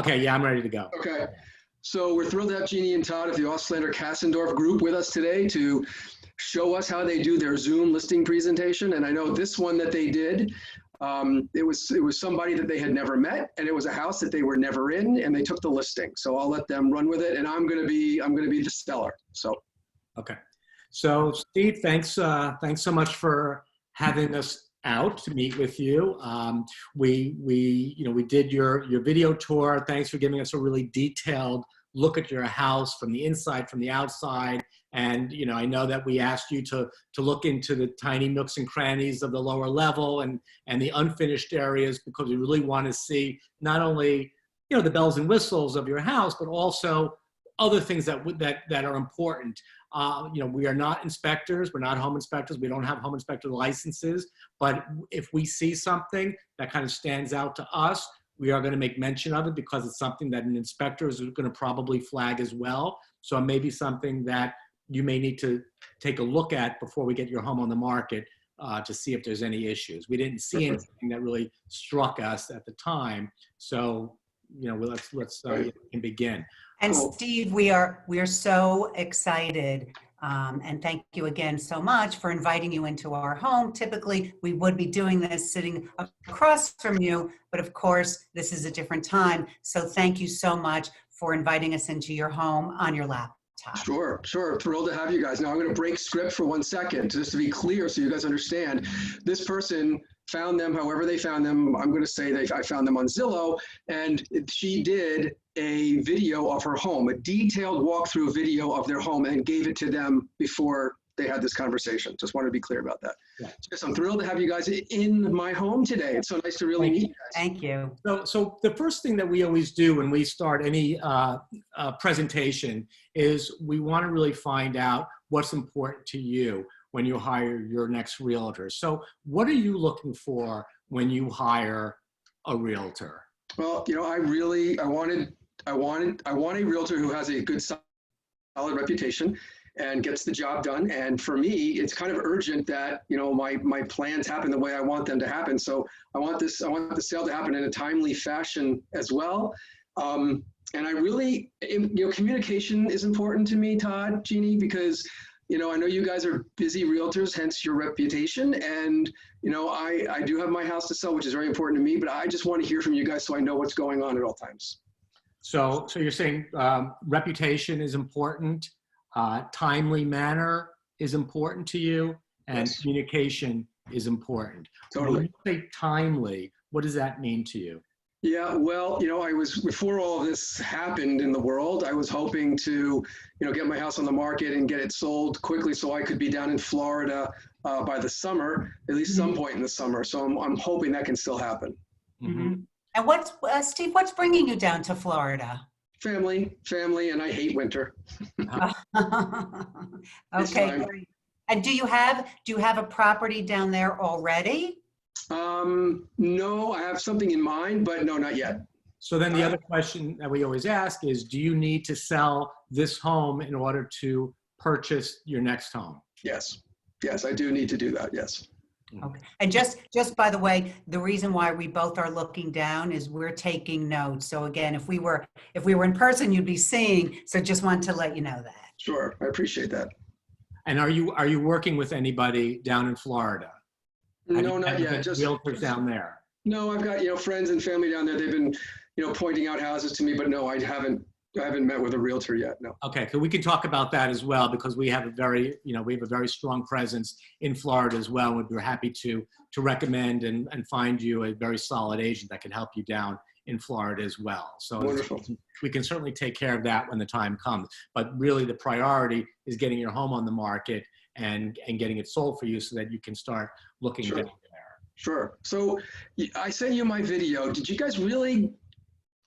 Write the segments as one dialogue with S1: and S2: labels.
S1: Okay, yeah, I'm ready to go.
S2: Okay. So we're thrilled to have Jeannie and Todd of the Auslander-Kassendorf group with us today to show us how they do their Zoom listing presentation. And I know this one that they did, it was somebody that they had never met, and it was a house that they were never in, and they took the listing. So I'll let them run with it, and I'm gonna be the seller. So.
S1: Okay. So Steve, thanks so much for having us out to meet with you. We did your video tour. Thanks for giving us a really detailed look at your house from the inside, from the outside. And I know that we asked you to look into the tiny nooks and crannies of the lower level and the unfinished areas, because we really want to see not only the bells and whistles of your house, but also other things that are important. We are not inspectors. We're not home inspectors. We don't have home inspector licenses. But if we see something that kind of stands out to us, we are going to make mention of it, because it's something that an inspector is going to probably flag as well. So it may be something that you may need to take a look at before we get your home on the market to see if there's any issues. We didn't see anything that really struck us at the time. So, let's begin.
S3: And Steve, we are so excited, and thank you again so much for inviting you into our home. Typically, we would be doing this sitting across from you, but of course, this is a different time. So thank you so much for inviting us into your home on your laptop.
S2: Sure. Thrilled to have you guys. Now I'm going to break script for 1 second, just to be clear so you guys understand. This person found them however they found them. I'm going to say I found them on Zillow, and she did a video of her home, a detailed walkthrough video of their home, and gave it to them before they had this conversation. Just wanted to be clear about that. Yeah. So I'm thrilled to have you guys in my home today. It's so nice to really meet you guys.
S3: Thank you.
S1: So the first thing that we always do when we start any presentation is we want to really find out what's important to you when you hire your next realtor. So what are you looking for when you hire a realtor?
S2: Well, I want a realtor who has a good, solid reputation and gets the job done. And for me, it's kind of urgent that my plans happen the way I want them to happen. So I want the sale to happen in a timely fashion as well. And I really, communication is important to me, Todd, Jeannie, because I know you guys are busy realtors, hence your reputation. And I do have my house to sell, which is very important to me. But I just want to hear from you guys so I know what's going on at all times.
S1: So you're saying reputation is important. Timely manner is important to you, and yes, communication is important.
S2: Totally.
S1: When you say timely, what does that mean to you?
S2: Yeah, well, before all of this happened in the world, I was hoping to, get my house on the market and get it sold quickly so I could be down in Florida by the summer, at least some point in the summer. So I'm hoping that can still happen.
S3: Mm-hmm. And Steve, what's bringing you down to Florida?
S2: Family, and I hate winter.
S3: Okay, great. And do you have a property down there already?
S2: No, I have something in mind, but no, not yet.
S1: So then the other question that we always ask is, do you need to sell this home in order to purchase your next home?
S2: Yes, I do need to do that, yes.
S3: Okay. And just by the way, the reason why we both are looking down is we're taking notes. So again, if we were in person, you'd be seeing. So just want to let you know that.
S2: Sure, I appreciate that.
S1: And are you working with anybody down in Florida?
S2: No, not yet. Just
S1: realtors down there.
S2: No, I've got friends and family down there. They've been pointing out houses to me, but no, I haven't met with a realtor yet. No.
S1: Okay, so we can talk about that as well, because we have a very strong presence in Florida as well. We're happy to recommend and find you a very solid agent that can help you down in Florida as well. So
S2: wonderful.
S1: We can certainly take care of that when the time comes. But really, the priority is getting your home on the market and getting it sold for you so that you can start looking down there.
S2: Sure. So I sent you my video. Did you guys really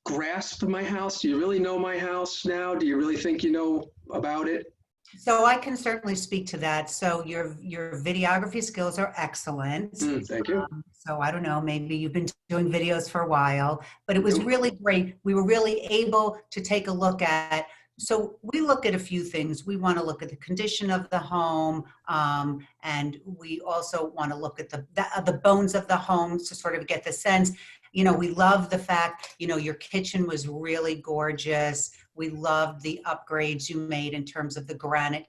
S2: grasp my house? Do you really know my house now? Do you really think you know about it?
S3: So I can certainly speak to that. So your videography skills are excellent.
S2: Thank you.
S3: So I don't know, maybe you've been doing videos for a while, but it was really great. We were really able to take a look at. So we look at a few things. We want to look at the condition of the home, and we also want to look at the bones of the home to sort of get the sense. You know, we love the fact, you know, your kitchen was really gorgeous. We loved the upgrades you made in terms of the granite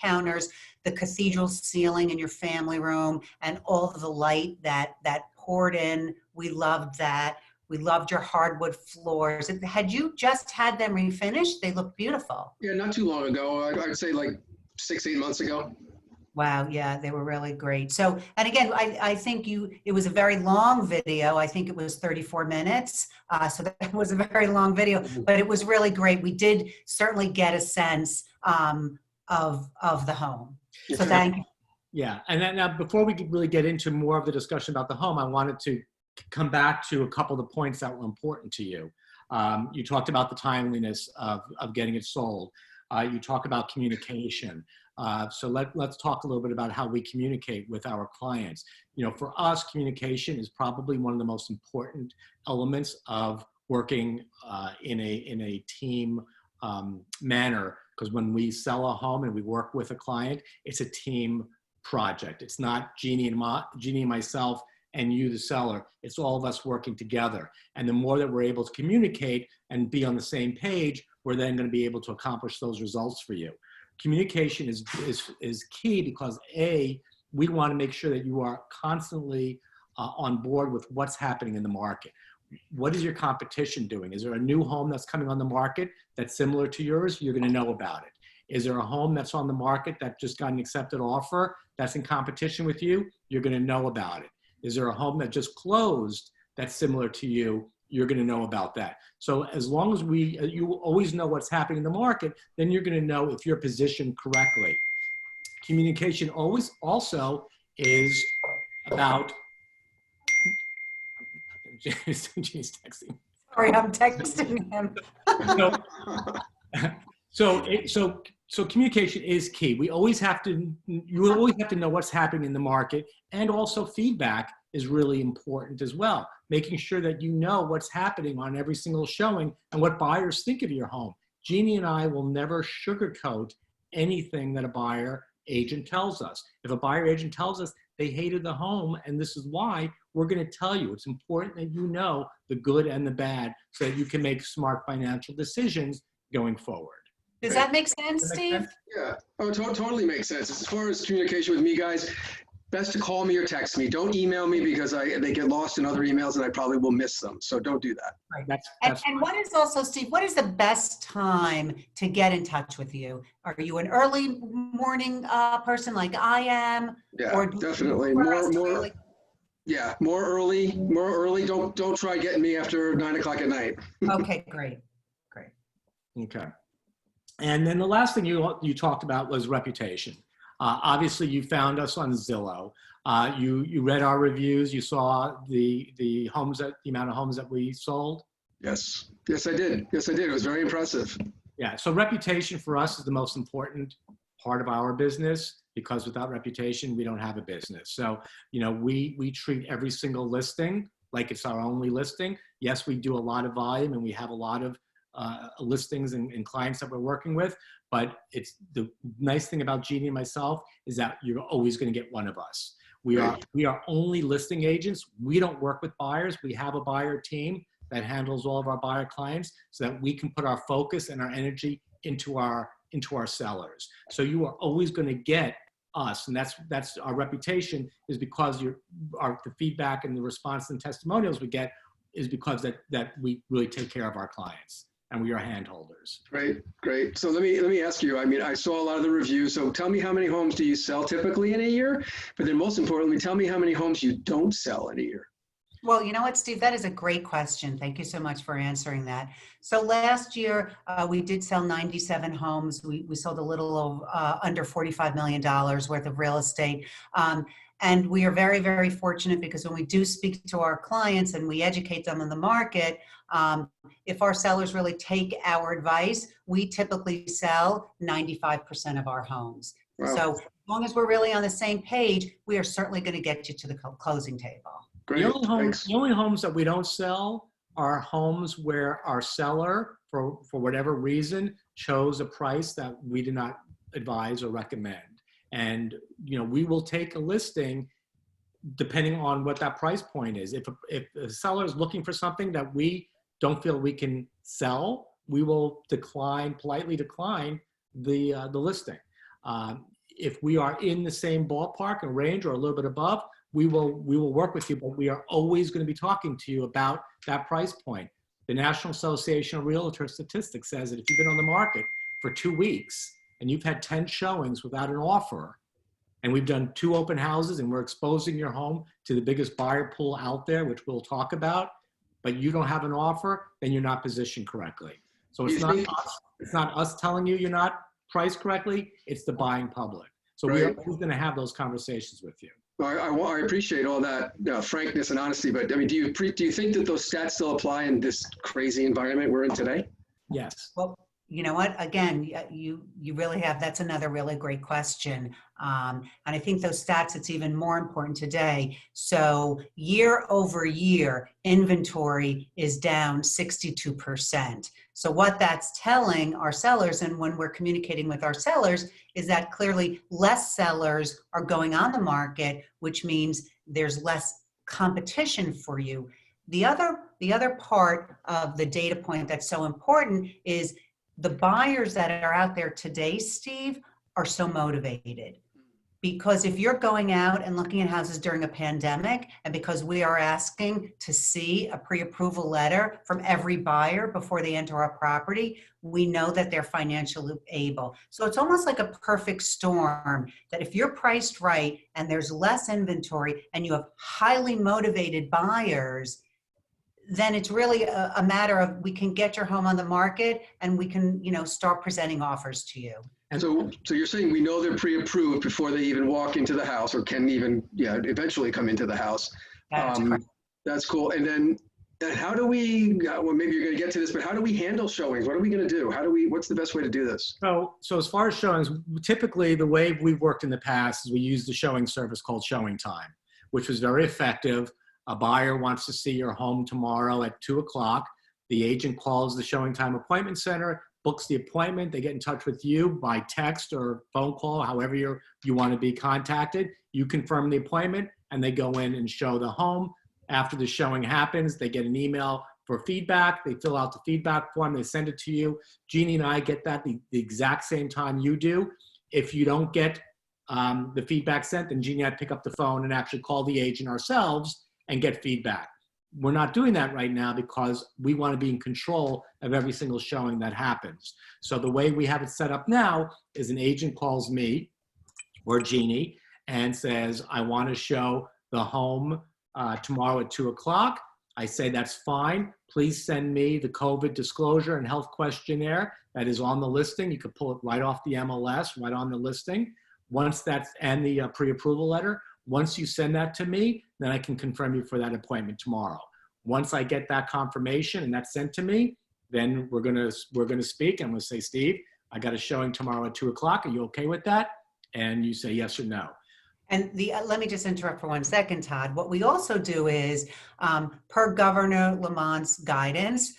S3: counters, the cathedral ceiling in your family room, and all of the light that poured in. We loved that. We loved your hardwood floors. Had you just had them refinished? They look beautiful.
S2: Yeah, not too long ago. I'd say like 6, 8 months ago.
S3: Wow, yeah, they were really great. So, and again, I think it was a very long video. I think it was 34 minutes. So that was a very long video, but it was really great. We did certainly get a sense of the home. So thank you.
S1: Yeah, and then now before we really get into more of the discussion about the home, I wanted to come back to a couple of the points that were important to you. You talked about the timeliness of getting it sold. You talk about communication. So let's talk a little bit about how we communicate with our clients. You know, for us, communication is probably one of the most important elements of working in a team manner, because when we sell a home and we work with a client, it's a team project. It's not Jeannie and myself and you, the seller. It's all of us working together. And the more that we're able to communicate and be on the same page, we're then going to be able to accomplish those results for you. Communication is key because we want to make sure that you are constantly on board with what's happening in the market. What is your competition doing? Is there a new home that's coming on the market that's similar to yours? You're going to know about it. Is there a home that's on the market that just got an accepted offer that's in competition with you? You're going to know about it. Is there a home that just closed that's similar to you? You're going to know about that. So as long as you always know what's happening in the market, then you're going to know if you're positioned correctly. Communication always also is about, Jeannie's texting.
S3: Sorry, I'm texting him.
S1: So communication is key. You always have to know what's happening in the market, and also feedback is really important as well. Making sure that you know what's happening on every single showing and what buyers think of your home. Jeannie and I will never sugarcoat anything that a buyer agent tells us. If a buyer agent tells us they hated the home and this is why, we're going to tell you. It's important that you know the good and the bad so that you can make smart financial decisions going forward.
S3: Does that make sense, Steve?
S2: Yeah, totally makes sense. As far as communication with me, guys, best to call me or text me. Don't email me because they get lost in other emails and I probably will miss them. So don't do that.
S3: Right. And what is also, Steve, what is the best time to get in touch with you? Are you an early morning person like I am?
S2: Yeah,
S3: or
S2: definitely. More early. Don't try getting me after 9 o'clock at night.
S3: Okay, great.
S1: Okay. And then the last thing you talked about was reputation. Obviously, you found us on Zillow. You read our reviews. You saw the amount of homes that we sold.
S2: Yes, I did. It was very impressive.
S1: Yeah. So reputation for us is the most important part of our business, because without reputation, we don't have a business. So, you know, we treat every single listing like it's our only listing. Yes, we do a lot of volume and we have a lot of listings and clients that we're working with, but it's the nice thing about Jeannie and myself is that you're always going to get one of us. We are only listing agents. We don't work with buyers. We have a buyer team that handles all of our buyer clients so that we can put our focus and our energy into our sellers. So you are always going to get us, and that's our reputation, is because the feedback and the response and testimonials we get is because that we really take care of our clients. And we are handholders.
S2: Great. So let me ask you, I mean, I saw a lot of the reviews. So tell me, how many homes do you sell typically in a year? But then most importantly, tell me how many homes you don't sell in a year.
S3: Well, you know what, Steve, that is a great question. Thank you so much for answering that. So last year, we did sell 97 homes. We sold a little under $45 million worth of real estate. And we are very, very fortunate because when we do speak to our clients and we educate them on the market, if our sellers really take our advice, we typically sell 95% of our homes. Wow. So as long as we're really on the same page, we are certainly going to get you to the closing table.
S2: Great.
S1: The only homes that we don't sell are homes where our seller, for whatever reason, chose a price that we did not advise or recommend. And, you know, we will take a listing depending on what that price point is. If a seller is looking for something that we don't feel we can sell, we will politely decline the listing. If we are in the same ballpark and range or a little bit above, we will work with you, but we are always going to be talking to you about that price point. The National Association of Realtors statistics says that if you've been on the market for 2 weeks and you've had 10 showings without an offer, and we've done 2 open houses and we're exposing your home to the biggest buyer pool out there, which we'll talk about, but you don't have an offer, then you're not positioned correctly. So it's not us telling you you're not priced correctly, it's the buying public. So we are always going to have those conversations with you.
S2: Well, I appreciate all that frankness and honesty, but I mean, do you think that those stats still apply in this crazy environment we're in today?
S1: Yes.
S3: Well, you know what? Again, you really have. That's another really great question, and I think those stats. It's even more important today. So year over year, inventory is down 62%. So what that's telling our sellers, and when we're communicating with our sellers, is that clearly less sellers are going on the market, which means there's less competition for you. The other part of the data point that's so important is the buyers that are out there today, Steve, are so motivated. Because if you're going out and looking at houses during a pandemic, and because we are asking to see a pre-approval letter from every buyer before they enter our property, we know that they're financially able. So it's almost like a perfect storm that if you're priced right and there's less inventory and you have highly motivated buyers, then it's really a matter of we can get your home on the market and we can, start presenting offers to you.
S2: And so you're saying we know they're pre-approved before they even walk into the house or can even, eventually come into the house. That's cool. And then how do we, well, maybe you're going to get to this, but how do we handle showings? What are we going to do? What's the best way to do this?
S1: So as far as showings, typically the way we've worked in the past is we use the showing service called Showing Time, which was very effective. A buyer wants to see your home tomorrow at 2 o'clock. The agent calls the Showing Time Appointment Center, books the appointment. They get in touch with you by text or phone call, however you want to be contacted. You confirm the appointment and they go in and show the home. After the showing happens, they get an email for feedback. They fill out the feedback form. They send it to you. Jeannie and I get that the exact same time you do. If you don't get the feedback sent, then Jeannie and I pick up the phone and actually call the agent ourselves and get feedback. We're not doing that right now because we want to be in control of every single showing that happens. So the way we have it set up now is an agent calls me or Jeannie and says, I want to show the home tomorrow at 2 o'clock. I say, that's fine. Please send me the COVID disclosure and health questionnaire that is on the listing. You can pull it right off the MLS, right on the listing. Once that's, and the pre-approval letter. Once you send that to me, then I can confirm you for that appointment tomorrow. Once I get that confirmation and that's sent to me, then we're gonna speak. I'm gonna say, Steve, I got a showing tomorrow at 2 o'clock. Are you okay with that? And you say yes or no.
S3: And let me just interrupt for 1 second, Todd. What we also do is, per Governor Lamont's guidance,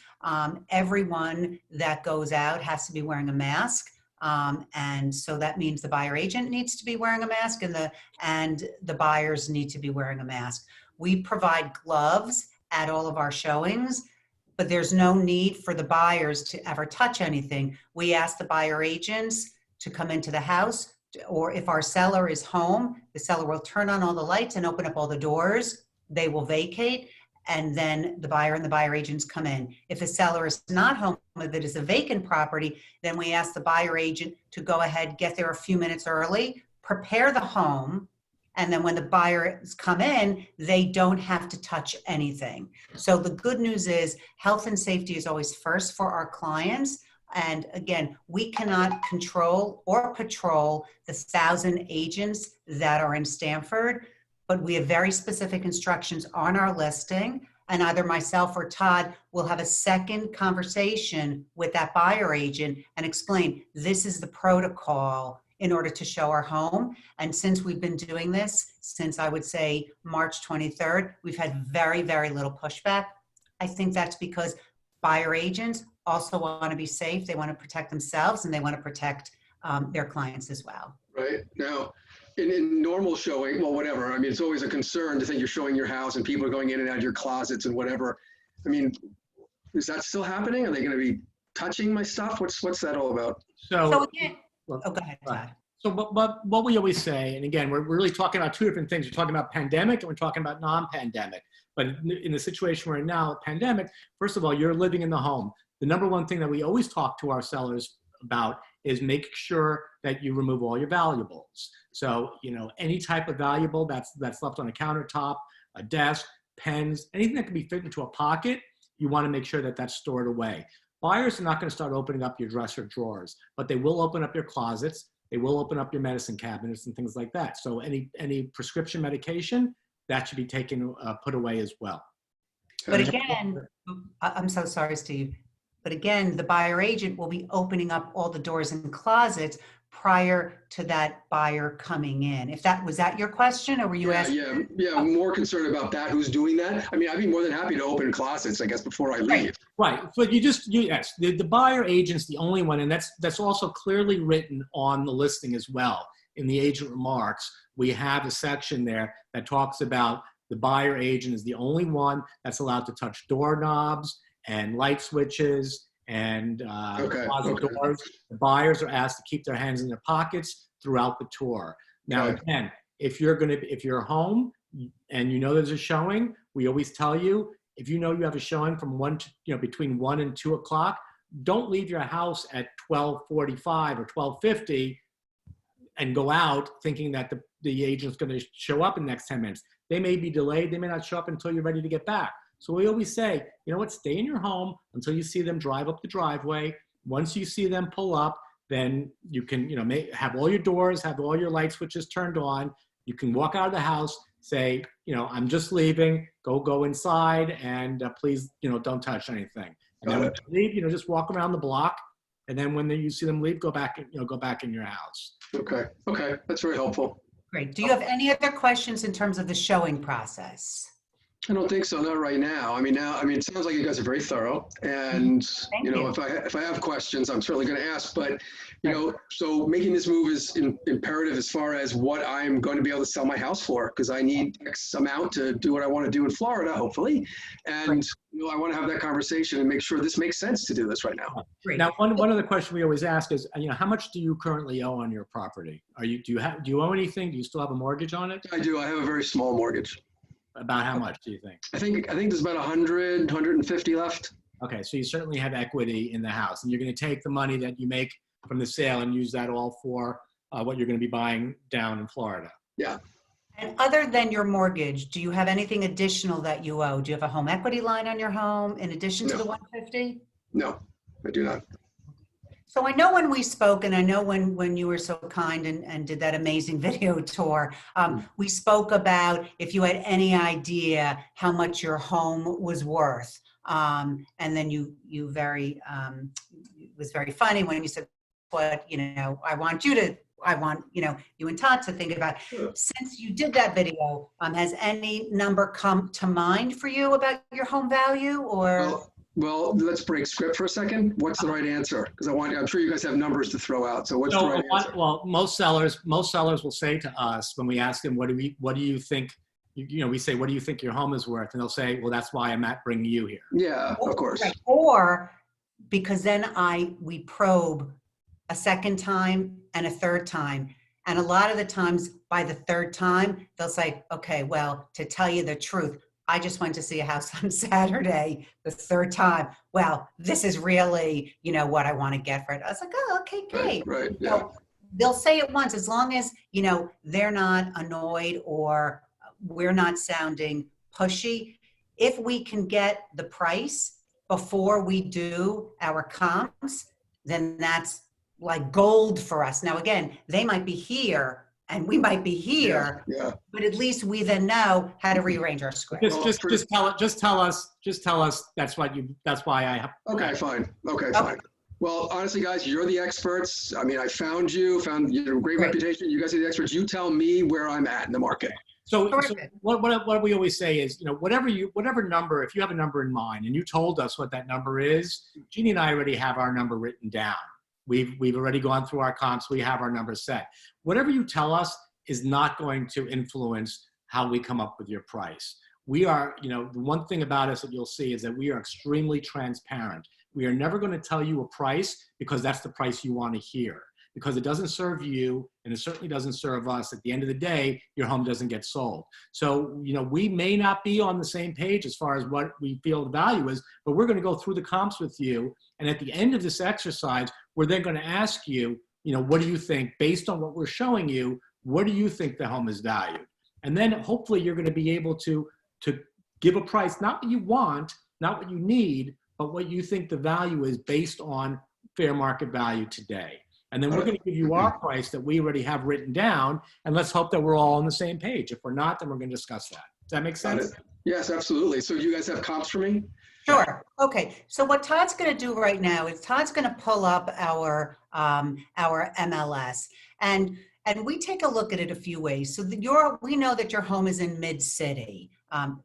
S3: everyone that goes out has to be wearing a mask. And so that means the buyer agent needs to be wearing a mask and the buyers need to be wearing a mask. We provide gloves at all of our showings, but there's no need for the buyers to ever touch anything. We ask the buyer agents to come into the house, or if our seller is home, the seller will turn on all the lights and open up all the doors. They will vacate. And then the buyer and the buyer agents come in. If a seller is not home, if it is a vacant property, then we ask the buyer agent to go ahead, get there a few minutes early, prepare the home, and then when the buyers come in, they don't have to touch anything. So the good news is health and safety is always first for our clients. And again, we cannot control or patrol the 1,000 agents that are in Stamford, but we have very specific instructions on our listing, and either myself or Todd will have a second conversation with that buyer agent and explain this is the protocol in order to show our home. And since we've been doing this since, I would say, March 23rd, we've had very, very little pushback. I think that's because buyer agents also want to be safe. They want to protect themselves and they want to protect their clients as well.
S2: Right. Now, in normal showing, well, whatever. I mean, it's always a concern to think you're showing your house and people are going in and out of your closets and whatever. I mean, is that still happening? Are they going to be touching my stuff? What's that all about?
S3: So again, oh, go ahead, Todd.
S1: So what we always say, and again, we're really talking about two different things. We're talking about pandemic and we're talking about non-pandemic. But in the situation we're in now, pandemic, first of all, you're living in the home. The number one thing that we always talk to our sellers about is making sure that you remove all your valuables. So, any type of valuable that's left on a countertop, a desk, pens, anything that can be fit into a pocket, you want to make sure that that's stored away. Buyers are not going to start opening up your dresser drawers, but they will open up your closets. They will open up your medicine cabinets and things like that. So any prescription medication, that should be put away as well.
S3: But again, I'm so sorry, Steve. But again, the buyer agent will be opening up all the doors and closets prior to that buyer coming in. Was that your question, or were you asking?
S2: Yeah. I'm more concerned about that. Who's doing that? I mean, I'd be more than happy to open closets, I guess, before I leave.
S1: Right. But yes, the buyer agent's the only one, and that's also clearly written on the listing as well. In the agent remarks, we have a section there that talks about the buyer agent is the only one that's allowed to touch doorknobs and light switches and closet doors. The buyers are asked to keep their hands in their pockets throughout the tour. Now, again, if you're home and there's a showing, we always tell you, if you have a showing from between 1 and 2 o'clock, don't leave your house at 12:45 or 12:50 and go out thinking that the agent's going to show up in the next 10 minutes. They may be delayed. They may not show up until you're ready to get back. So we always say, stay in your home until you see them drive up the driveway. Once you see them pull up, then you can, have all your doors, have all your light switches turned on. You can walk out of the house, say, I'm just leaving, go inside, and please, don't touch anything. And then when you leave, just walk around the block. And then when you see them leave, go back in your house.
S2: Okay. That's very helpful.
S3: Great. Do you have any other questions in terms of the showing process?
S2: I don't think so. Not right now. I mean, it sounds like you guys are very thorough, and if I have questions, I'm certainly going to ask. But so making this move is imperative as far as what I'm going to be able to sell my house for, because I need X amount to do what I want to do in Florida, hopefully, and I want to have that conversation and make sure this makes sense to do this right now.
S3: Great.
S1: Now, one other question we always ask is, how much do you currently owe on your property? Do you owe anything? Do you still have a mortgage on it?
S2: I do. I have a very small mortgage.
S1: About how much do you think?
S2: I think there's about 100, 150 left.
S1: Okay, so you certainly have equity in the house, and you're going to take the money that you make from the sale and use that all for what you're going to be buying down in Florida.
S2: Yeah.
S3: And other than your mortgage, do you have anything additional that you owe? Do you have a home equity line on your home in addition to the 150?
S2: No, I do not.
S3: So I know when we spoke, and I know when you were so kind and did that amazing video tour, we spoke about if you had any idea how much your home was worth. And then you very, it was very funny when you said, what, I want you and Todd to think about. Since you did that video, has any number come to mind for you about your home value, or?
S2: Well, let's break script for a second. What's the right answer? Because I'm sure you guys have numbers to throw out. So what's the right answer?
S1: Well, most sellers will say to us when we ask them, what do you think? We say, what do you think your home is worth? And they'll say, well, that's why I'm bringing you here.
S2: Yeah, of course.
S3: Right. Or because then we probe a second time and a third time. And a lot of the times by the third time, they'll say, okay, well, to tell you the truth, I just went to see a house on Saturday, the third time. Well, this is really, what I want to get for it. I was like, oh, okay, great.
S2: Right, yeah.
S3: So they'll say it once, as long as, they're not annoyed or we're not sounding pushy. If we can get the price before we do our comps, then that's like gold for us. Now, again, they might be here and we might be here, but at least we then know how to rearrange our script.
S1: Just tell us that's why I have.
S2: Okay, fine. Fine. Well, honestly, guys, you're the experts. I mean, I found you a great reputation. You guys are the experts. You tell me where I'm at in the market.
S1: So what we always say is, whatever number, if you have a number in mind and you told us what that number is, Jeannie and I already have our number written down. We've already gone through our comps. We have our numbers set. Whatever you tell us, is not going to influence how we come up with your price. We are, the one thing about us that you'll see is that we are extremely transparent. We are never going to tell you a price because that's the price you want to hear, because it doesn't serve you and it certainly doesn't serve us. At the end of the day, your home doesn't get sold. So, we may not be on the same page as far as what we feel the value is, but we're going to go through the comps with you. And at the end of this exercise, we're then going to ask you, what do you think based on what we're showing you? What do you think the home is valued? And then hopefully you're going to be able to give a price, not what you want, not what you need, but what you think the value is based on fair market value today. And then we're going to give you our price that we already have written down, and let's hope that we're all on the same page. If we're not, then we're going to discuss that. Does that make sense?
S2: Yes, absolutely. So you guys have comps for me?
S3: Sure. Okay. So what Todd's going to do right now is Todd's going to pull up our MLS, and we take a look at it a few ways. So we know that your home is in mid-city.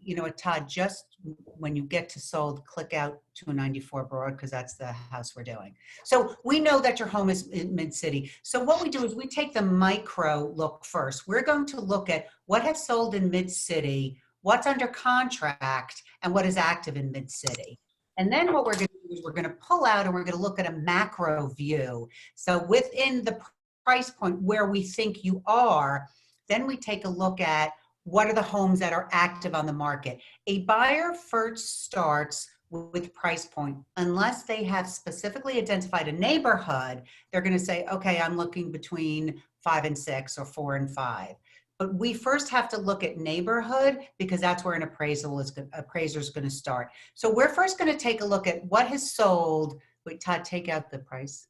S3: You know what, Todd, just when you get to sold, click out 294 Broad, because that's the house we're doing. So we know that your home is in mid-city. So what we do is we take the micro look first. We're going to look at what has sold in mid-city, what's under contract, and what is active in mid-city. And then what we're going to do is we're going to pull out and we're going to look at a macro view. So within the price point where we think you are, then we take a look at what are the homes that are active on the market. A buyer first starts with price point. Unless they have specifically identified a neighborhood, they're going to say, okay, I'm looking between 5 and 6 or 4 and 5. But we first have to look at neighborhood because that's where an appraiser is going to start. So we're first going to take a look at what has sold. Wait, Todd, take out the price.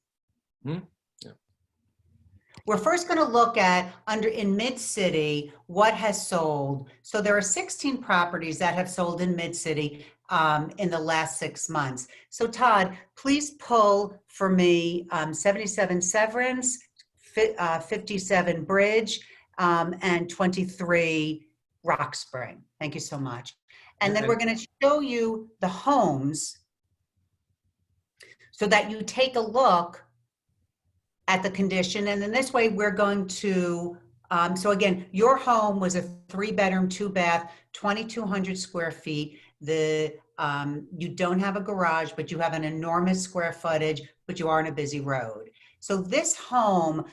S1: Yeah.
S3: We're first going to look at in mid-city, what has sold. So there are 16 properties that have sold in mid-city in the last 6 months. So Todd, please pull for me 77 Severance, 57 Bridge, and 23 Rock Spring. Thank you so much. And then we're going to show you the homes so that you take a look at the condition. And then this way we're going to, so again, your home was a 3-bedroom, 2-bath, 2,200 square feet. You don't have a garage, but you have an enormous square footage, but you are on a busy road. So this home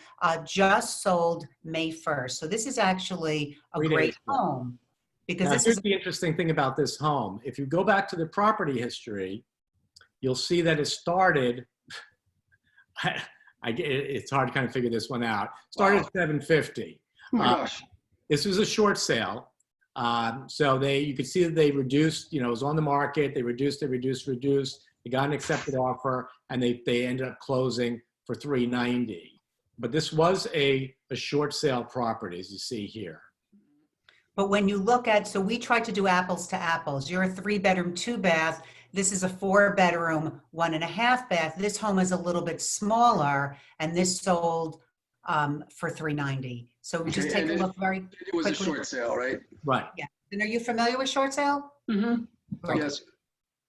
S3: just sold May 1st. So this is actually a great home. Because this is
S1: the interesting thing about this home. If you go back to the property history, you'll see that it started, it's hard to kind of figure this one out. Started at 750.
S2: Oh my gosh.
S1: This was a short sale. So you could see that they reduced, it was on the market. They reduced. They got an accepted offer, and they ended up closing for 390. But this was a short sale property, as you see here.
S3: But when you look at, so we tried to do apples to apples. You're a 3-bedroom, 2-bath. This is a 4-bedroom, 1.5-bath. This home is a little bit smaller, and this sold for 390. So we just take a look very quickly.
S2: It was a short sale, right?
S1: Right.
S3: Yeah. And are you familiar with short sale?
S2: Mm-hmm.
S3: Right.
S2: Yes.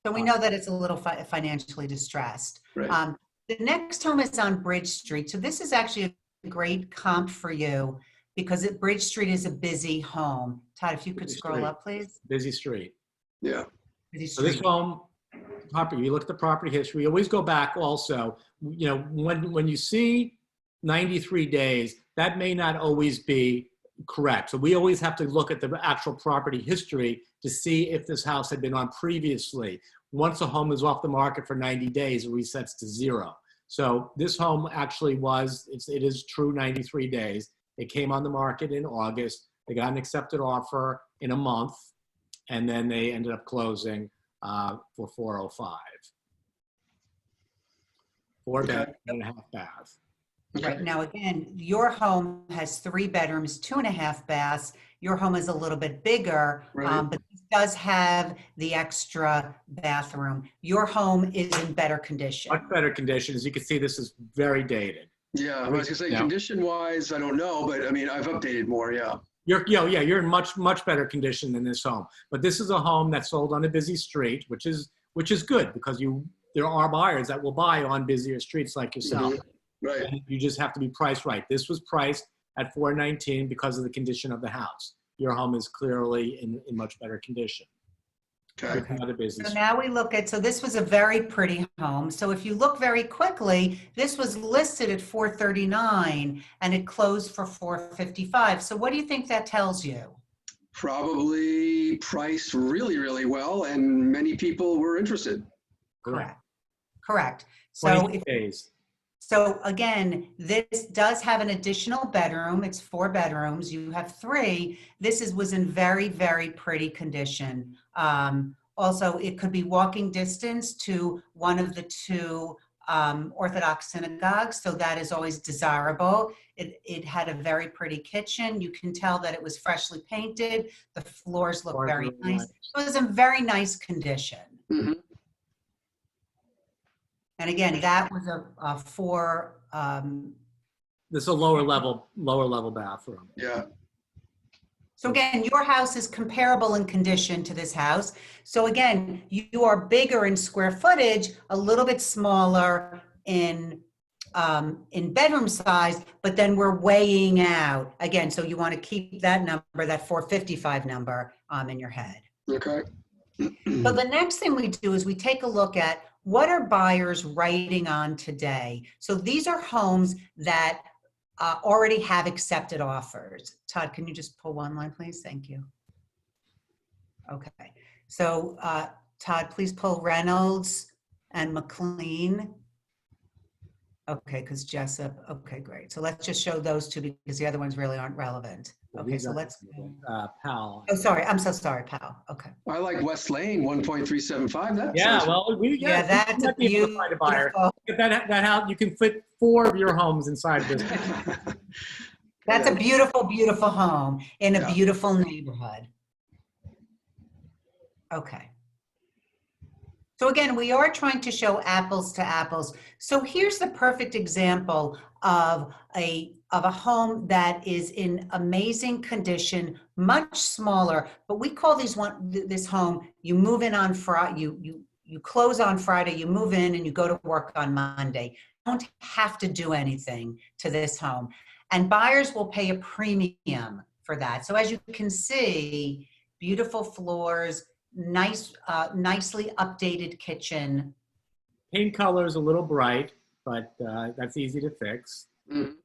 S3: So we know that it's a little financially distressed.
S2: Right.
S3: The next home is on Bridge Street. So this is actually a great comp for you because Bridge Street is a busy home. Todd, if you could scroll up, please.
S1: Busy street.
S2: Yeah.
S3: Busy
S1: So
S3: street.
S1: this home, property, you look at the property history, you always go back also, when you see 93 days, that may not always be correct. So we always have to look at the actual property history to see if this house had been on previously. Once a home is off the market for 90 days, it resets to 0. So this home actually it is true 93 days. It came on the market in August. They got an accepted offer in a month, and then they ended up closing for 405. 4-bed, 1.5-bath.
S3: Right. Now, again, your home has 3 bedrooms, 2.5 baths. Your home is a little bit bigger,
S2: Right.
S3: but it does have the extra bathroom. Your home is in better condition.
S1: Much better condition. As you can see, this is very dated.
S2: Yeah, I was gonna say,
S1: Yeah.
S2: condition-wise, I don't know, but I mean, I've updated more, yeah.
S1: You're in much better condition than this home. But this is a home that's sold on a busy street, which is good because there are buyers that will buy on busier streets like yourself.
S2: Mhm. Right.
S1: And you just have to be priced right. This was priced at 419 because of the condition of the house. Your home is clearly in much better condition.
S2: Okay.
S1: With another business.
S3: So now we look at, so this was a very pretty home. So if you look very quickly, this was listed at 439 and it closed for 455. So what do you think that tells you?
S2: Probably priced really, really well, and many people were interested.
S3: Correct. Correct.
S1: 20 days.
S3: So again, this does have an additional bedroom. It's 4 bedrooms. You have 3. This was in very, very pretty condition. Also, it could be walking distance to one of the 2 Orthodox synagogues, so that is always desirable. It had a very pretty kitchen. You can tell that it was freshly painted. The floors look very nice. It was in very nice condition.
S2: Mm-hmm.
S3: And again, that was a 4.
S1: This is a lower level bathroom.
S2: Yeah.
S3: So again, your house is comparable in condition to this house. So again, you are bigger in square footage, a little bit smaller in bedroom size, but then we're weighing out again. So you want to keep that number, that 455 number, in your head.
S2: Okay.
S3: So the next thing we do is we take a look at what are buyers writing on today. So these are homes that already have accepted offers. Todd, can you just pull one line, please? Thank you. Okay. So Todd, please pull Reynolds and McLean. Okay, because Jessup. Okay, great. So let's just show those 2 because the other ones really aren't relevant. Okay, so let's.
S1: Powell.
S3: Oh, sorry. I'm so sorry, Powell. Okay.
S2: I like West Lane, 1.375. That
S1: Yeah,
S2: sounds-
S1: well,
S3: Yeah, that's a beautiful.
S1: That house, you can fit 4 of your homes inside this.
S3: That's a beautiful, beautiful home in a
S2: Yeah.
S3: beautiful neighborhood. Okay. So again, we are trying to show apples to apples. So here's the perfect example of a home that is in amazing condition, much smaller, but we call this home, you move in on Friday, you close on Friday, you move in and you go to work on Monday. You don't have to do anything to this home. And buyers will pay a premium for that. So as you can see, beautiful floors, nice, nicely updated kitchen.
S1: Paint color is a little bright, but that's easy to fix.
S2: Mhm.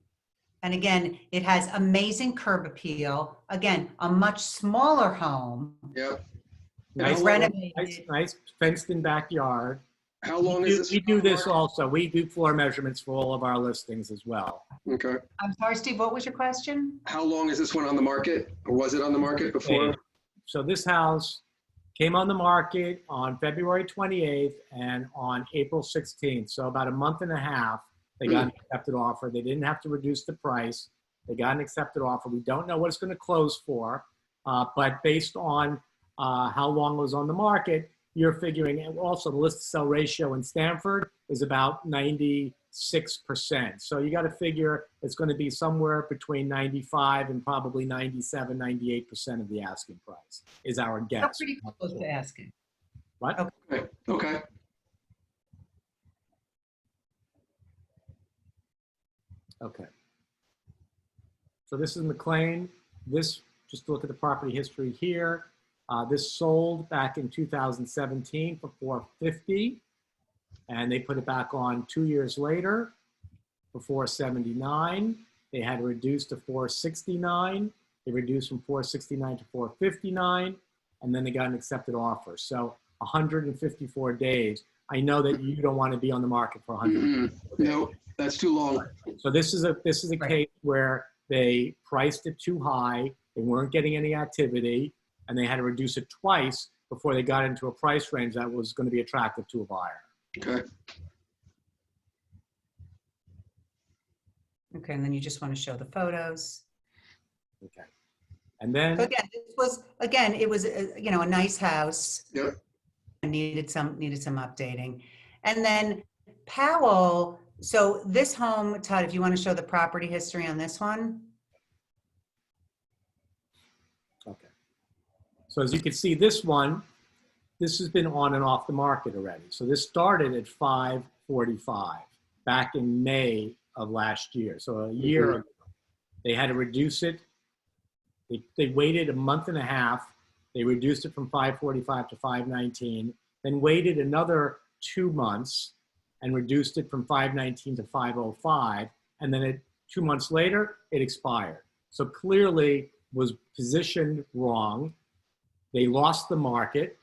S3: And again, it has amazing curb appeal. Again, a much smaller home.
S2: Yep.
S1: Nice,
S2: How long-
S3: renovated.
S1: nice fenced-in backyard.
S2: How long is this?
S1: We do this also. We do floor measurements for all of our listings as well.
S2: Okay.
S3: I'm sorry, Steve, what was your question?
S2: How long is this one on the market? Or was it on the market before?
S1: So this house came on the market on February 28th and on April 16th. So about a month and a half, they got an accepted offer. They didn't have to reduce the price. They got an accepted offer. We don't know what it's going to close for, but based on how long it was on the market, you're figuring, and also the list to sell ratio in Stamford is about 96%. So you got to figure it's going to be somewhere between 95 and probably 97, 98% of the asking price is our guess.
S3: That's pretty close to asking.
S1: What?
S3: Okay.
S2: Okay.
S1: Okay. So this is McLean. This, just to look at the property history here. This sold back in 2017 for $450, and they put it back on 2 years later for $479. They had to reduce to $469. They reduced from $469 to $459, and then they got an accepted offer. So 154 days. I know that you don't want to be on the market for 154 days.
S2: No, that's too long.
S1: So this is a
S3: Right.
S1: case where they priced it too high. They weren't getting any activity, and they had to reduce it twice before they got into a price range that was going to be attractive to a buyer.
S2: Okay.
S3: Okay, and then you just want to show the photos.
S1: Okay. And then,
S3: So again, it was a nice house.
S2: Yep.
S3: And needed some updating. And then Powell, so this home, Todd, if you want to show the property history on this one.
S1: okay. So as you can see, this one, this has been on and off the market already. So this started at 545 back in May of last year. So a year ago. They had to reduce it. They waited a month and a half. They reduced it from 545 to 519, then waited another 2 months and reduced it from 519 to 505. And then 2 months later, it expired. So clearly was positioned wrong. They lost the market,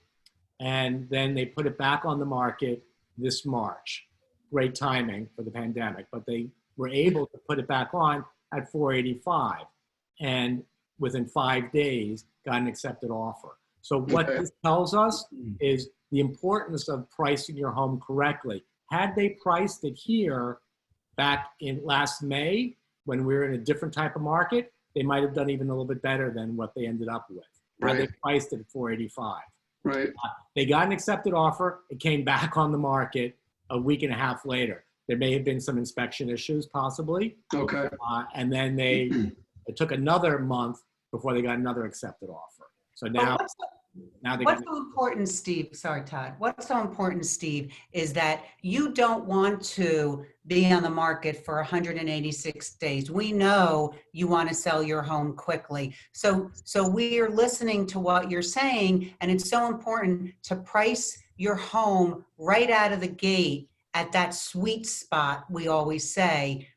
S1: and then they put it back on the market this March. Great timing for the pandemic, but they were able to put it back on at 485. And within 5 days, got an accepted offer. So what this tells us is the importance of pricing your home correctly. Had they priced it here back in last May, when we were in a different type of market, they might have done even a little bit better than what they ended up with. Right. They priced it at 485.
S2: Right.
S1: They got an accepted offer. It came back on the market a week and a half later. There may have been some inspection issues, possibly.
S2: Okay.
S1: And then it took another month before they got another accepted offer. So now
S3: What's so important, Steve? Sorry, Todd. What's so important, Steve, is that you don't want to be on the market for 186 days. We know you want to sell your home quickly. So we are listening to what you're saying, and it's so important to price your home right out of the gate at that sweet spot, we always say.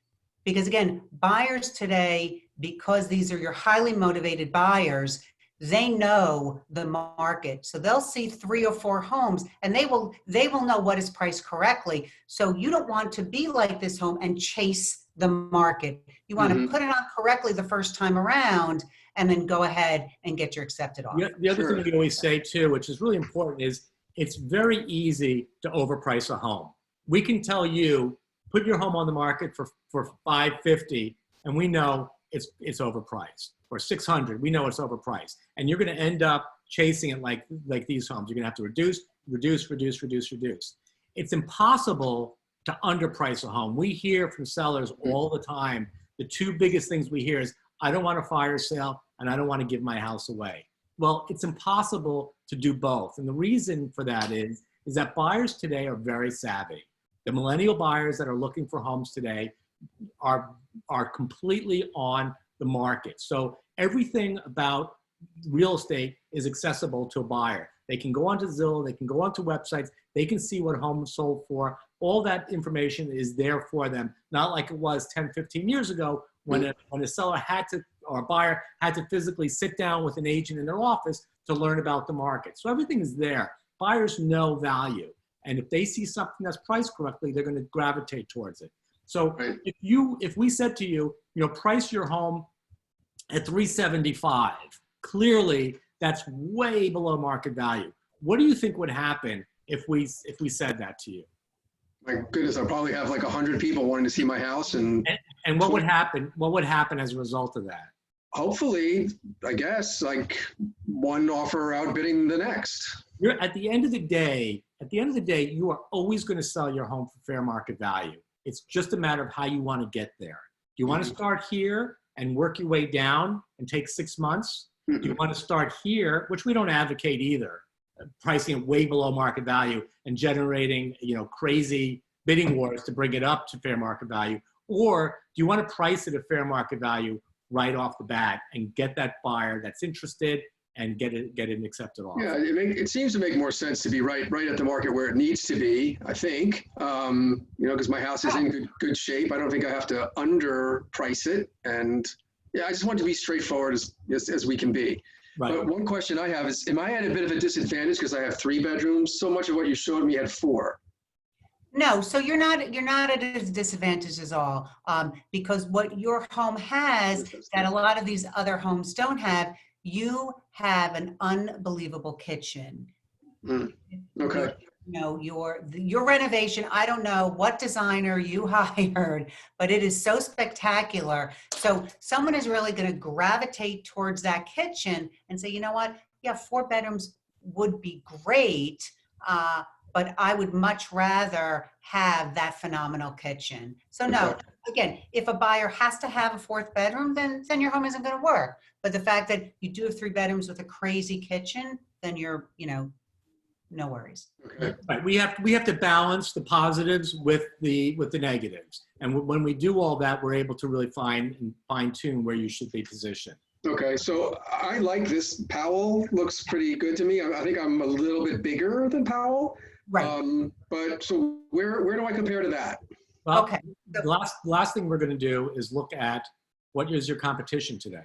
S3: Because again, buyers today, because these are your highly motivated buyers, they know the market. So they'll see 3 or 4 homes and they will know what is priced correctly. So you don't want to be like this home and chase the market. You want to put it on correctly the first time around and then go ahead and get your accepted offer.
S1: The other thing we always say too, which is really important, is it's very easy to overprice a home. We can tell you, put your home on the market for 550 and we know it's overpriced. Or 600, we know it's overpriced. And you're gonna end up chasing it like these homes. You're gonna have to reduce. It's impossible to underprice a home. We hear from sellers all the time, the 2 biggest things we hear is, I don't want a fire sale and I don't want to give my house away. Well, it's impossible to do both. And the reason for that is that buyers today are very savvy. The millennial buyers that are looking for homes today are completely on the market. So everything about real estate is accessible to a buyer. They can go onto Zillow, they can go onto websites, they can see what homes sold for. All that information is there for them, not like it was 10, 15 years ago when a seller had to, or a buyer had to physically sit down with an agent in their office to learn about the market. So everything is there. Buyers know value. And if they see something that's priced correctly, they're going to gravitate towards it. So if we said to you, price your home at 375, clearly that's way below market value. What do you think would happen if we said that to you?
S2: My goodness, I'll probably have like 100 people wanting to see my house, and
S1: what would happen? What would happen as a result of that?
S2: Hopefully, I guess, like one offer outbidding the next.
S1: At the end of the day, you are always going to sell your home for fair market value. It's just a matter of how you want to get there. Do you want to start here and work your way down and take 6 months? Do you want to start here, which we don't advocate either, pricing it way below market value and generating, crazy bidding wars to bring it up to fair market value? Or do you want to price it at fair market value right off the bat and get that buyer that's interested and get an accepted offer?
S2: Yeah, it seems to make more sense to be right at the market where it needs to be, I think, because my house is in good shape. I don't think I have to underprice it. And yeah, I just want to be straightforward as we can be. Right. But one question I have is, am I at a bit of a disadvantage because I have 3 bedrooms? So much of what you showed me had 4.
S3: No, so you're not at a disadvantage at all, because what your home has that a lot of these other homes don't have, you have an unbelievable kitchen.
S2: Okay.
S3: Your renovation, I don't know what designer you hired, but it is so spectacular. So someone is really going to gravitate towards that kitchen and say, you know what? Yeah, 4 bedrooms would be great, but I would much rather have that phenomenal kitchen. So no, again, if a buyer has to have a 4th bedroom, then your home isn't going to work. But the fact that you do have 3 bedrooms with a crazy kitchen, then you're, no worries.
S2: Okay.
S1: Right. We have to balance the positives with the negatives. And when we do all that, we're able to really fine tune where you should be positioned.
S2: Okay, so I like this. Powell looks pretty good to me. I think I'm a little bit bigger than Powell.
S3: Right.
S2: But so where do I compare to that?
S1: Well,
S3: Okay.
S1: the last thing we're going to do is look at what is your competition today.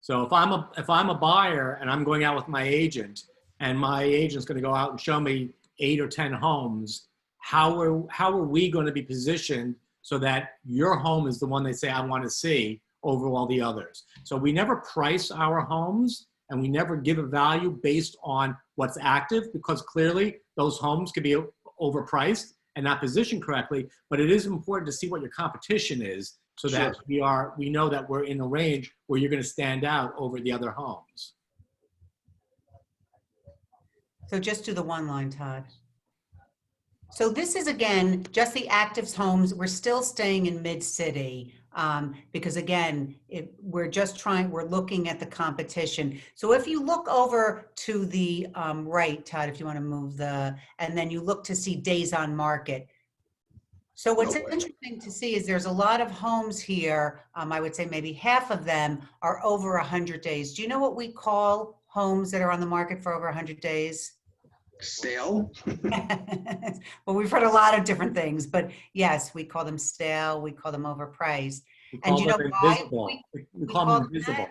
S1: So if I'm a buyer and I'm going out with my agent, and my agent's going to go out and show me 8 or 10 homes, how are we going to be positioned so that your home is the one they say I want to see over all the others? So we never price our homes, and we never give a value based on what's active, because clearly those homes could be overpriced and not positioned correctly. But it is important to see what your competition is, so that we know that we're in a range where you're going to stand out over the other homes.
S3: So just do the one line, Todd. So this is, again, just the active homes. We're still staying in mid-city because, again, we're looking at the competition. So if you look over to the right, Todd, if you want to move and then you look to see days on market. So what's interesting to see is there's a lot of homes here. I would say maybe half of them are over 100 days. Do you know what we call homes that are on the market for over 100 days?
S2: Stale.
S3: Well, we've heard a lot of different things, but yes, we call them stale. We call them overpriced. And do you know why
S1: we call them invisible?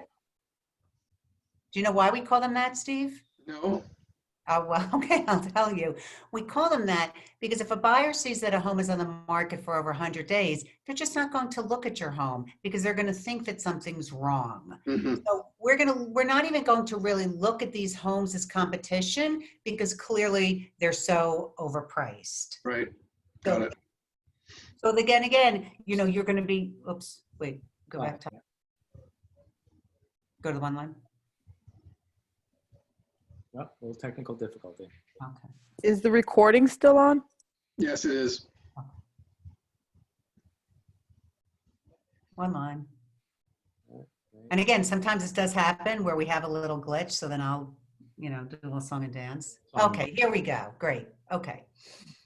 S3: Do you know why we call them that, Steve?
S2: No.
S3: Oh, well, okay, I'll tell you. We call them that because if a buyer sees that a home is on the market for over 100 days, they're just not going to look at your home because they're going to think that something's wrong.
S2: Mm-hmm.
S3: So we're not even going to really look at these homes as competition because clearly they're so overpriced.
S2: Right. Got it.
S3: So again, you know, you're going to be, oops, wait, go back to, go to the one line.
S1: Yep, a little technical difficulty.
S3: Okay.
S4: Is the recording still on?
S2: Yes, it is.
S3: One line. And again, sometimes this does happen where we have a little glitch. So then I'll, you know, do a little song and dance. Okay, here we go. Great. Okay.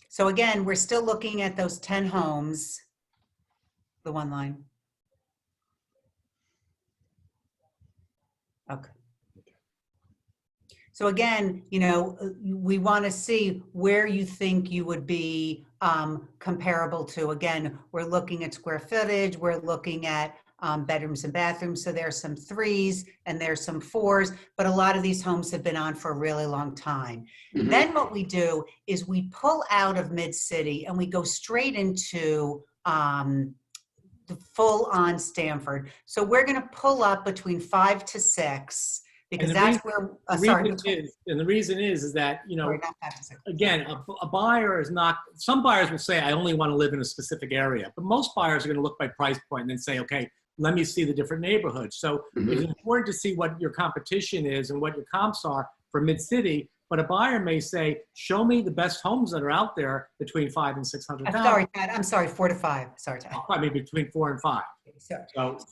S3: So again, we're still looking at those 10 homes, the one line. Okay. So again, you know, we want to see where you think you would be comparable to. Again, we're looking at square footage. We're looking at bedrooms and bathrooms. So there's some 3s and there's some 4s, but a lot of these homes have been on for a really long time.
S2: Mm-hmm.
S3: Then what we do is we pull out of mid-city and we go straight into the full on Stanford. So we're going to pull up between 5 to 6. Because that's where,
S1: the reason is that, you know, again, a buyer is not, some buyers will say, I only want to live in a specific area, but most buyers are going to look by price point and then say, okay, let me see the different neighborhoods. So it's important to see what your competition is and what your comps are for mid-city, but a buyer may say, show me the best homes that are out there between 5 and 600.
S3: I'm sorry, Ted. I'm sorry, 4 to 5. Sorry, Ted.
S1: I mean, between 4 and 5. So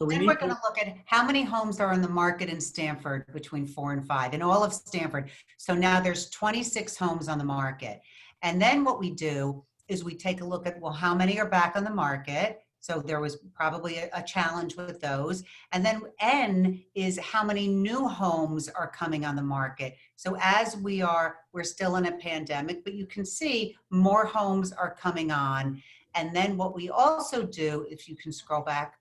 S3: then we're going to look at how many homes are on the market in Stanford between 4 and 5 in all of Stanford. So now there's 26 homes on the market. And then what we do is we take a look at, well, how many are back on the market? So there was probably a challenge with those. And then N is how many new homes are coming on the market. So as we're still in a pandemic, but you can see more homes are coming on. And then what we also do, if you can scroll back,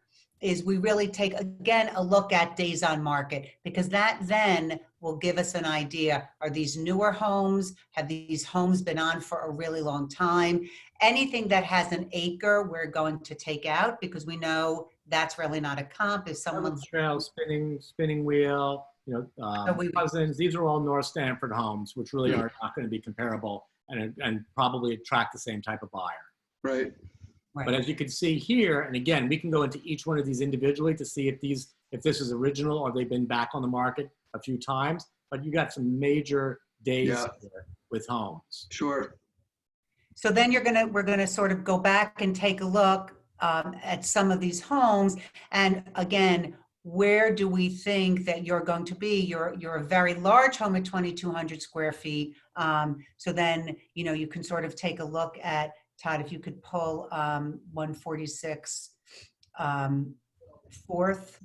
S3: is we really take, again, a look at days on market, because that then will give us an idea. Are these newer homes? Have these homes been on for a really long time? Anything that has an acre, we're going to take out because we know that's really not a comp. If someone's
S1: trail, spinning wheel, you know, Cousins, these are all North Stanford homes, which really are not going to be comparable and probably attract the same type of buyer.
S2: Right.
S1: But as you can see here, and again, we can go into each one of these individually to see if this is original or they've been back on the market a few times. But you got some major days here with homes.
S2: Sure.
S3: So then we're gonna sort of go back and take a look at some of these homes. And again, where do we think that you're going to be? You're a very large home at 2,200 square feet. So then, you can sort of take a look at, Todd, if you could pull 146 fourth,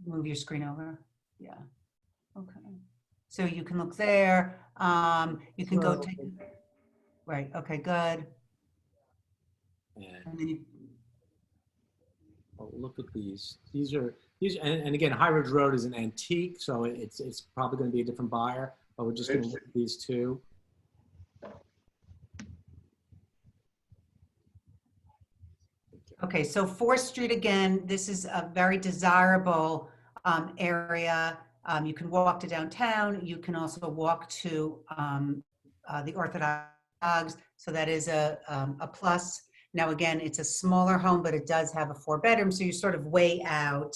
S3: move your screen over. Yeah. Okay. So you can look there. You can go take, right. Okay, good. And then you,
S1: oh, look at these. These, and again, High Ridge Road is an antique, so it's probably going to be a different buyer, but we're just going to look at these two.
S3: okay, so 4th Street again, this is a very desirable area. You can walk to downtown. You can also walk to the Orthodox, so that is a plus. Now, again, it's a smaller home, but it does have a 4-bedroom, so you're sort of way out.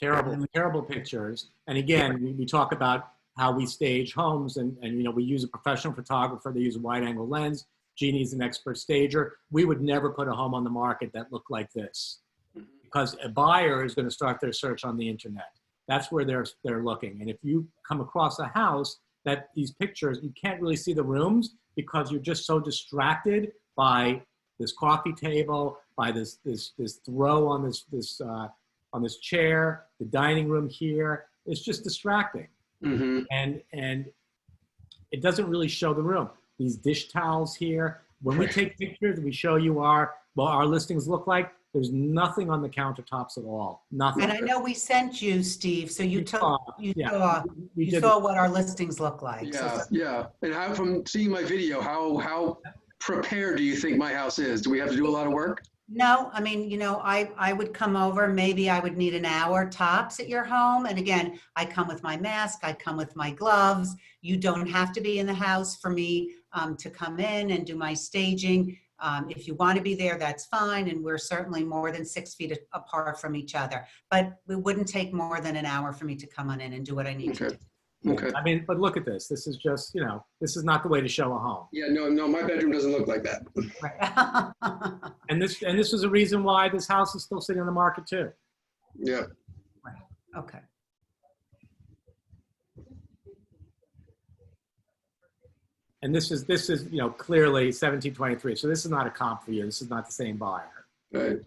S1: Terrible pictures. And again, we talk about how we stage homes, and we use a professional photographer. They use a wide-angle lens. Jeannie's an expert stager. We would never put a home on the market that looked like this, because a buyer is going to start their search on the internet. That's where they're looking. And if you come across a house that these pictures, you can't really see the rooms because you're just so distracted by this coffee table, by this throw on this chair, the dining room here. It's just distracting.
S2: Mm-hmm.
S1: And it doesn't really show the room. These dish towels here. When we take pictures, we show you what our listings look like. There's nothing on the countertops at all. Nothing.
S3: And I know we sent you, Steve, so you saw what our listings look like.
S2: Yeah, yeah. And from seeing my video, how prepared do you think my house is? Do we have to do a lot of work?
S3: No, I mean, I would come over, maybe I would need an hour tops at your home. And again, I come with my mask, I come with my gloves. You don't have to be in the house for me to come in and do my staging. If you want to be there, that's fine. And we're certainly more than 6 feet apart from each other. But it wouldn't take more than an hour for me to come on in and do what I need to do.
S2: Okay.
S1: I mean, but look at this. This is just, this is not the way to show a home.
S2: Yeah, no, my bedroom doesn't look like that.
S3: Right.
S1: And this is a reason why this house is still sitting on the market too.
S2: Yeah.
S3: Right. Okay.
S1: And this is clearly 1723. So this is not a comp for you. This is not the same buyer.
S2: Right.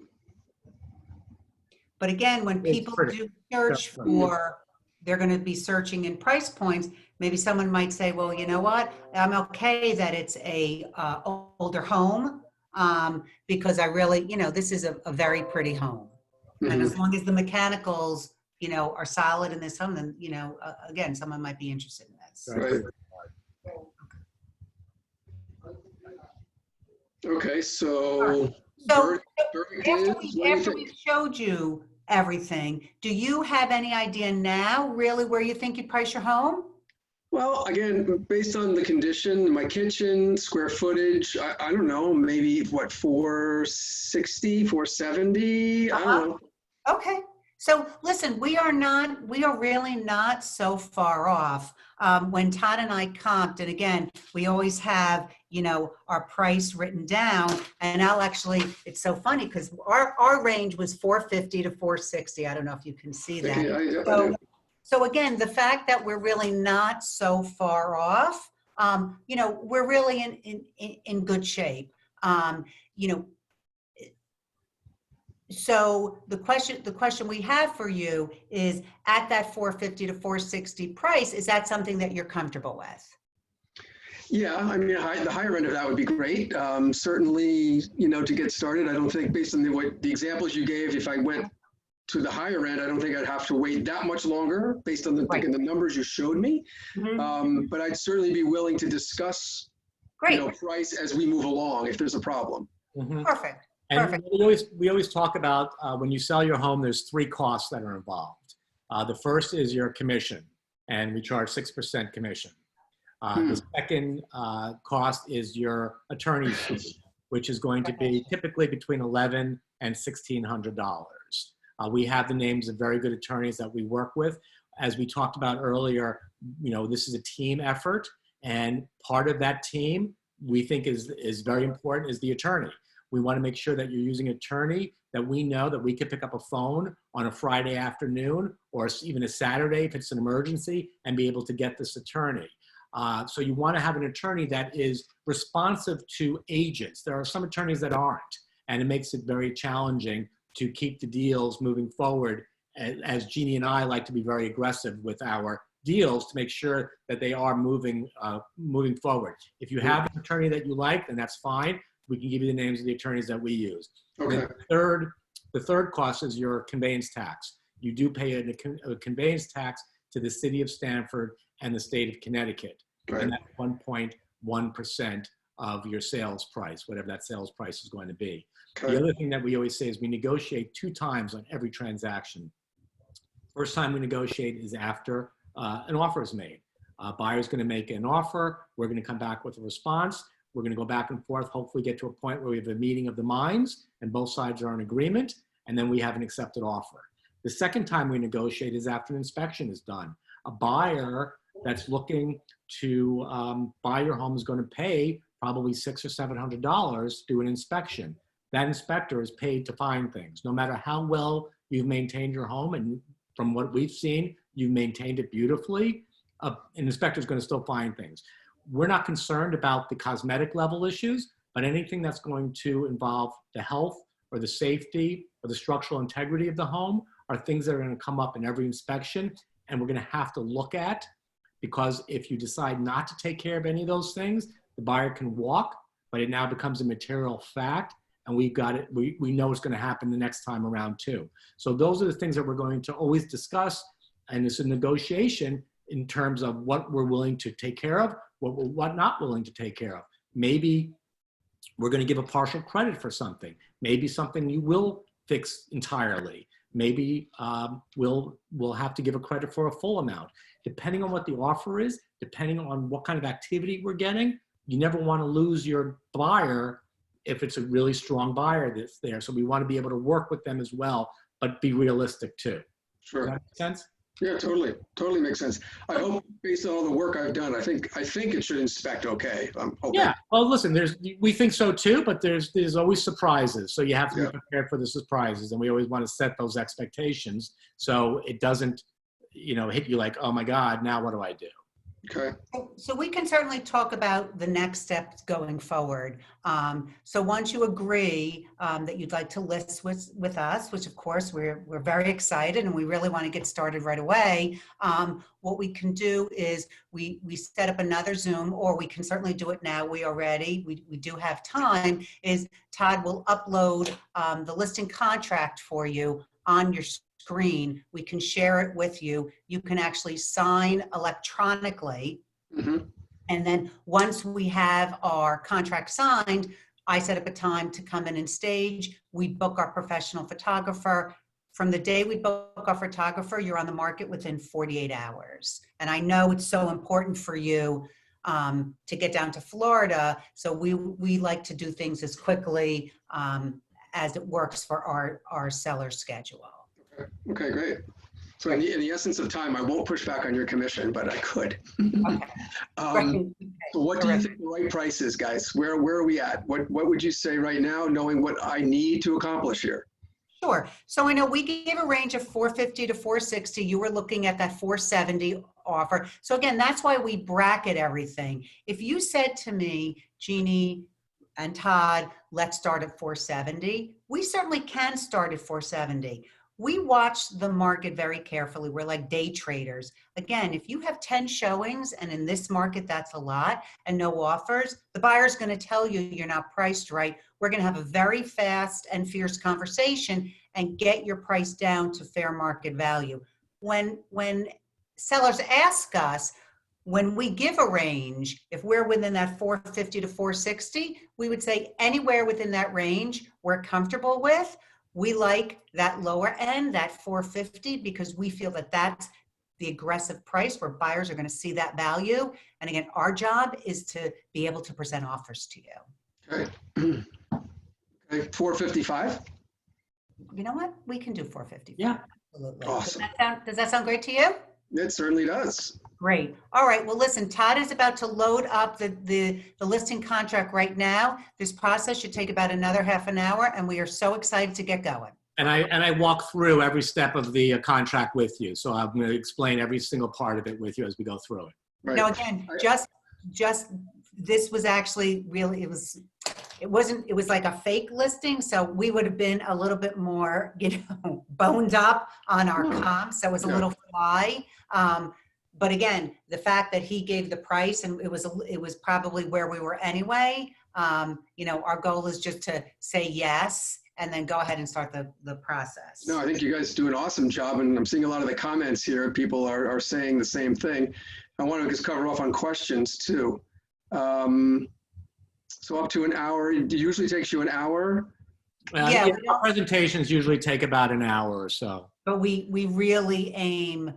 S3: But again, when people do search for, they're going to be searching in price points. Maybe someone might say, well, you know what? I'm okay that it's a older home because I really, this is a very pretty home. Mm-hmm. And as long as the mechanicals, are solid in this home, then, again, someone might be interested in this.
S2: Right. Okay, so
S3: after we showed you everything, do you have any idea now really where you think you'd price your home?
S2: Well, again, based on the condition, my kitchen, square footage, I don't know, maybe 460, 470, I don't know.
S3: Okay. So listen, we are really not so far off. When Todd and I comped, and again, we always have, our price written down, and it's so funny because our range was 450 to 460. I don't know if you can see that.
S2: Okay,
S3: so again, the fact that we're really not so far off, we're really in good shape. So the question we have for you is, at that 450 to 460 price, is that something that you're comfortable with?
S2: Yeah, I mean, the higher end of that would be great. Certainly, to get started, I don't think, based on the examples you gave, if I went to the higher end, I don't think I'd have to wait that much longer based on the numbers you showed me. Mm-hmm. But I'd certainly be willing to discuss price as we move along if there's a problem.
S3: Mm-hmm. Perfect.
S1: And
S3: Perfect.
S1: we always talk about when you sell your home, there's 3 costs that are involved. The first is your commission, and we charge 6% commission. The second cost is your attorney's fee, which is going to be typically between $1,100 and $1,600. We have the names of very good attorneys that we work with. As we talked about earlier, this is a team effort, and part of that team we think is very important is the attorney. We want to make sure that you're using an attorney that we know that we can pick up a phone on a Friday afternoon or even a Saturday if it's an emergency and be able to get this attorney. So you want to have an attorney that is responsive to agents. There are some attorneys that aren't, and it makes it very challenging to keep the deals moving forward. As Jeannie and I like to be very aggressive with our deals to make sure that they are moving forward. If you have an attorney that you like, then that's fine. We can give you the names of the attorneys that we use.
S2: Okay.
S1: The third cost is your conveyance tax. You do pay a conveyance tax to the city of Stamford and the state of Connecticut.
S2: Right.
S1: And that's 1.1% of your sales price, whatever that sales price is going to be.
S2: Okay.
S1: The other thing that we always say is we negotiate 2 times on every transaction. First time we negotiate is after an offer is made. Buyer's going to make an offer. We're going to come back with a response. We're going to go back and forth, hopefully get to a point where we have a meeting of the minds and both sides are in agreement, and then we have an accepted offer. The second time we negotiate is after an inspection is done. A buyer that's looking to buy your home is going to pay probably $600 or $700 to do an inspection. That inspector is paid to find things. No matter how well you've maintained your home, and from what we've seen, you've maintained it beautifully, an inspector is going to still find things. We're not concerned about the cosmetic level issues, but anything that's going to involve the health or the safety or the structural integrity of the home are things that are going to come up in every inspection, and we're going to have to look at, because if you decide not to take care of any of those things, the buyer can walk, but it now becomes a material fact, and we've got it. We know what's going to happen the next time around too. So those are the things that we're going to always discuss, and it's a negotiation in terms of what we're willing to take care of, what we're not willing to take care of. Maybe we're going to give a partial credit for something. Maybe something you will fix entirely. Maybe we'll have to give a credit for a full amount. Depending on what the offer is, depending on what kind of activity we're getting, you never want to lose your buyer if it's a really strong buyer that's there. So we want to be able to work with them as well, but be realistic too.
S2: Sure.
S1: Does that make sense?
S2: Yeah, totally. Totally makes sense. I hope based on all the work I've done, I think it should inspect okay. I'm hoping.
S1: Yeah. Well, listen, we think so too, but there's always surprises. So you have to be prepared for the surprises, and we always want to set those expectations so it doesn't, hit you like, oh my God, now what do I do?
S2: Okay.
S3: So we can certainly talk about the next steps going forward. So once you agree that you'd like to list with us, which of course we're very excited and we really want to get started right away, what we can do is we set up another Zoom, or we can certainly do it now. We do have time, is Todd will upload the listing contract for you on your screen. We can share it with you. You can actually sign electronically.
S2: Mm-hmm.
S3: And then once we have our contract signed, I set up a time to come in and stage. We book our professional photographer. From the day we book our photographer, you're on the market within 48 hours. And I know it's so important for you to get down to Florida. So we like to do things as quickly as it works for our seller schedule.
S2: Okay, great. So in the essence of time, I won't push back on your commission, but I could.
S3: Okay.
S2: So what do you think the right price is, guys? Where are we at? What would you say right now, knowing what I need to accomplish here?
S3: Sure. So I know we gave a range of 450 to 460. You were looking at that 470 offer. So again, that's why we bracket everything. If you said to me, Jeannie and Todd, let's start at 470, we certainly can start at 470. We watch the market very carefully. We're like day traders. Again, if you have 10 showings, and in this market that's a lot, and no offers, the buyer's going to tell you you're not priced right. We're going to have a very fast and fierce conversation and get your price down to fair market value. When sellers ask us, when we give a range, if we're within that 450 to 460, we would say anywhere within that range we're comfortable with. We like that lower end, that 450, because we feel that that's the aggressive price where buyers are going to see that value. And again, our job is to be able to present offers to you.
S2: Okay. Okay, 455?
S3: You know what? We can do 450.
S1: Yeah.
S3: Absolutely.
S2: Awesome.
S3: Does that sound great to you?
S2: It certainly does.
S3: Great. All right. Well, listen, Todd is about to load up the listing contract right now. This process should take about another half an hour, and we are so excited to get going.
S1: And I walk through every step of the contract with you. So I'm going to explain every single part of it with you as we go through it.
S2: Right.
S3: Now, again, just this was actually really, it was like a fake listing. So we would have been a little bit more, boned up on our comps. That was a little fly. But again, the fact that he gave the price and it was probably where we were anyway. Our goal is just to say yes and then go ahead and start the process.
S2: No, I think you guys do an awesome job, and I'm seeing a lot of the comments here. People are saying the same thing. I want to just cover off on questions too. So up to an hour, it usually takes you an hour?
S3: Yeah,
S1: our presentations usually take about an hour or so.
S3: But we really aim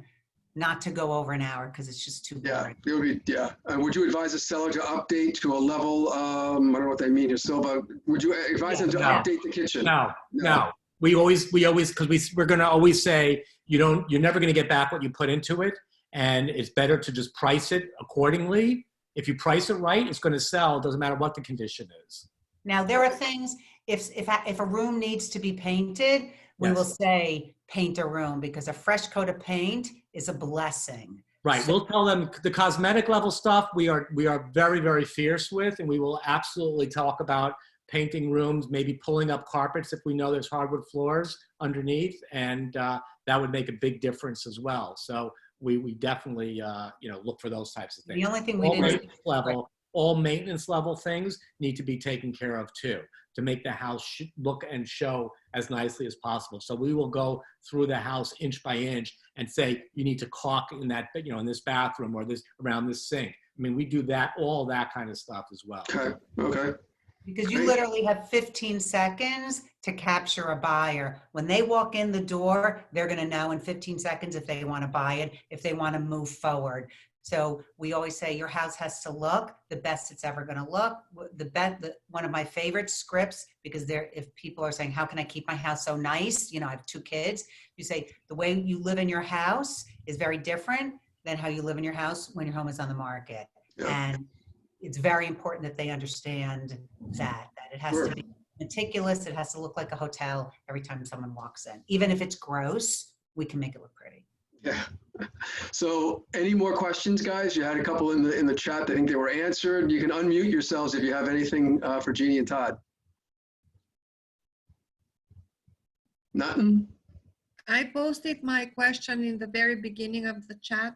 S3: not to go over an hour because it's just too boring.
S2: Yeah, it would be, would you advise a seller to update to a level, I don't know what they mean here, Silva, would you advise them to update the kitchen?
S1: No. We always, because we're going to always say, you're never going to get back what you put into it. And it's better to just price it accordingly. If you price it right, it's going to sell. It doesn't matter what the condition is.
S3: Now, there are things, if a room needs to be painted, we will say paint a room because a fresh coat of paint is a blessing.
S1: Right. We'll tell them the cosmetic level stuff we are very, very fierce with, and we will absolutely talk about painting rooms, maybe pulling up carpets if we know there's hardwood floors underneath, and that would make a big difference as well. So we definitely look for those types of things.
S3: The only thing we didn't
S1: all maintenance level things need to be taken care of too, to make the house look and show as nicely as possible. So we will go through the house inch by inch and say, you need to caulk in that, in this bathroom or this around this sink. I mean, we do all that kind of stuff as well.
S2: Okay.
S3: Because you literally have 15 seconds to capture a buyer. When they walk in the door, they're going to know in 15 seconds if they want to buy it, if they want to move forward. So we always say your house has to look the best it's ever going to look. One of my favorite scripts, because if people are saying, how can I keep my house so nice? I have 2 kids. You say the way you live in your house is very different than how you live in your house when your home is on the market.
S2: Yeah.
S3: And it's very important that they understand that it has to be meticulous. It has to look like a hotel every time someone walks in. Even if it's gross, we can make it look pretty.
S2: Yeah. So any more questions, guys? You had a couple in the chat. I think they were answered. You can unmute yourselves if you have anything for Jeannie and Todd. Nothing?
S5: I posted my question in the very beginning of the chat.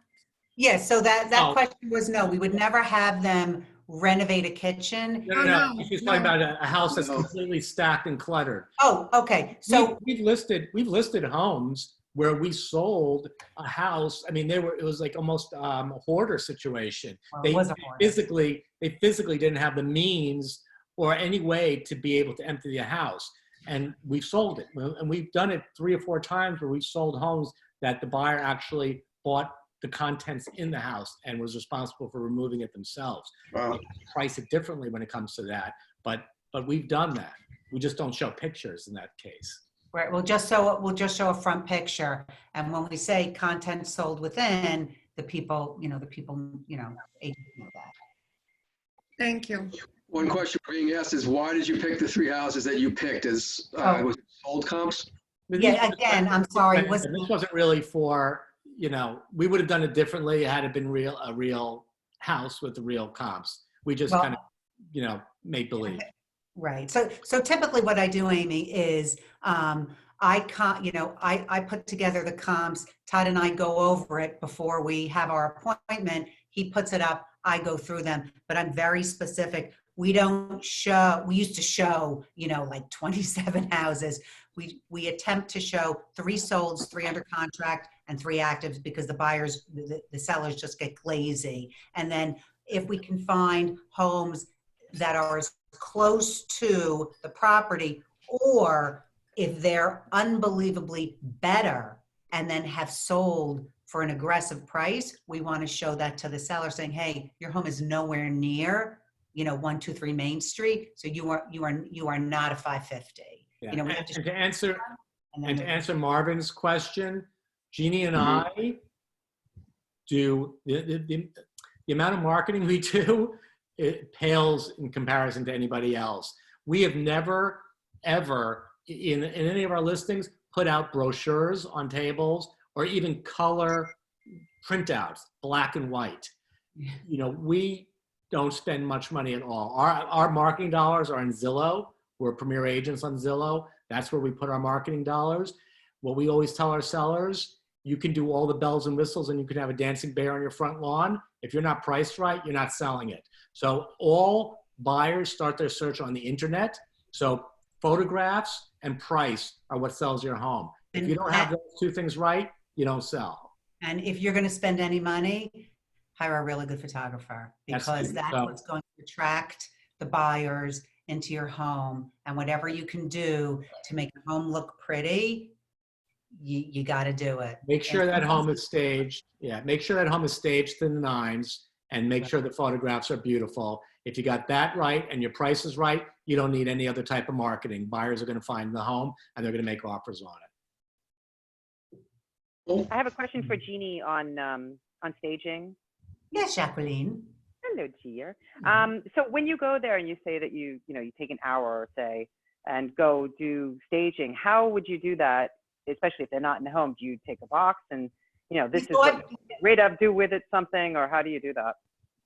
S3: Yes, so that question was no, we would never have them renovate a kitchen.
S1: No. She's talking about a house that's completely stacked and cluttered.
S3: Oh, okay. So
S1: we've listed homes where we sold a house. I mean, it was like almost a hoarder situation.
S3: Well,
S1: They
S3: it was a hoarder.
S1: physically didn't have the means or any way to be able to empty the house. And we've sold it. And we've done it 3 or 4 times where we've sold homes that the buyer actually bought the contents in the house and was responsible for removing it themselves.
S2: Wow.
S1: We price it differently when it comes to that, but we've done that. We just don't show pictures in that case.
S3: Right, we'll just show a front picture, and when we say content sold within, the people, agents know that.
S5: Thank you.
S2: One question being asked is, why did you pick the 3 houses that you picked as was it sold comps?
S3: Yeah, again, I'm sorry.
S1: This wasn't really for, we would have done it differently had it been a real house with the real comps. We just kind of, made believe.
S3: Right. So typically what I do, Amy, is I put together the comps. Todd and I go over it before we have our appointment. He puts it up. I go through them, but I'm very specific. We used to show, like 27 houses. We attempt to show 3 solds, 3 under contract, and 3 actives because the sellers just get lazy. And then if we can find homes that are as close to the property, or if they're unbelievably better and then have sold for an aggressive price, we want to show that to the seller saying, hey, your home is nowhere near 123 Main Street, so you are not a 550.
S1: Yeah. And to answer Marvin's question, Jeannie and I do, the amount of marketing we do, it pales in comparison to anybody else. We have never, ever, in any of our listings, put out brochures on tables or even color printouts, black and white. You know, we don't spend much money at all. Our marketing dollars are on Zillow. We're premier agents on Zillow. That's where we put our marketing dollars. What we always tell our sellers, you can do all the bells and whistles and you can have a dancing bear on your front lawn. If you're not priced right, you're not selling it. So all buyers start their search on the internet. So photographs and price are what sells your home. If you don't have those two things right, you don't sell.
S3: And if you're going to spend any money, hire a really good photographer, because that's what's going to attract the buyers into your home. And whatever you can do to make your home look pretty, you got to do it.
S1: Make sure that home is staged. Yeah, make sure that home is staged to the nines, and make sure the photographs are beautiful. If you got that right and your price is right, you don't need any other type of marketing. Buyers are going to find the home and they're going to make offers on it.
S6: I have a question for Jeannie on staging.
S3: Yes, Jacqueline.
S6: Hello, Gia. So when you go there and you say that you take an hour, say, and go do staging, how would you do that? Especially if they're not in the home, do you take a box and, this is what rid of, do with it something, or how do you do that?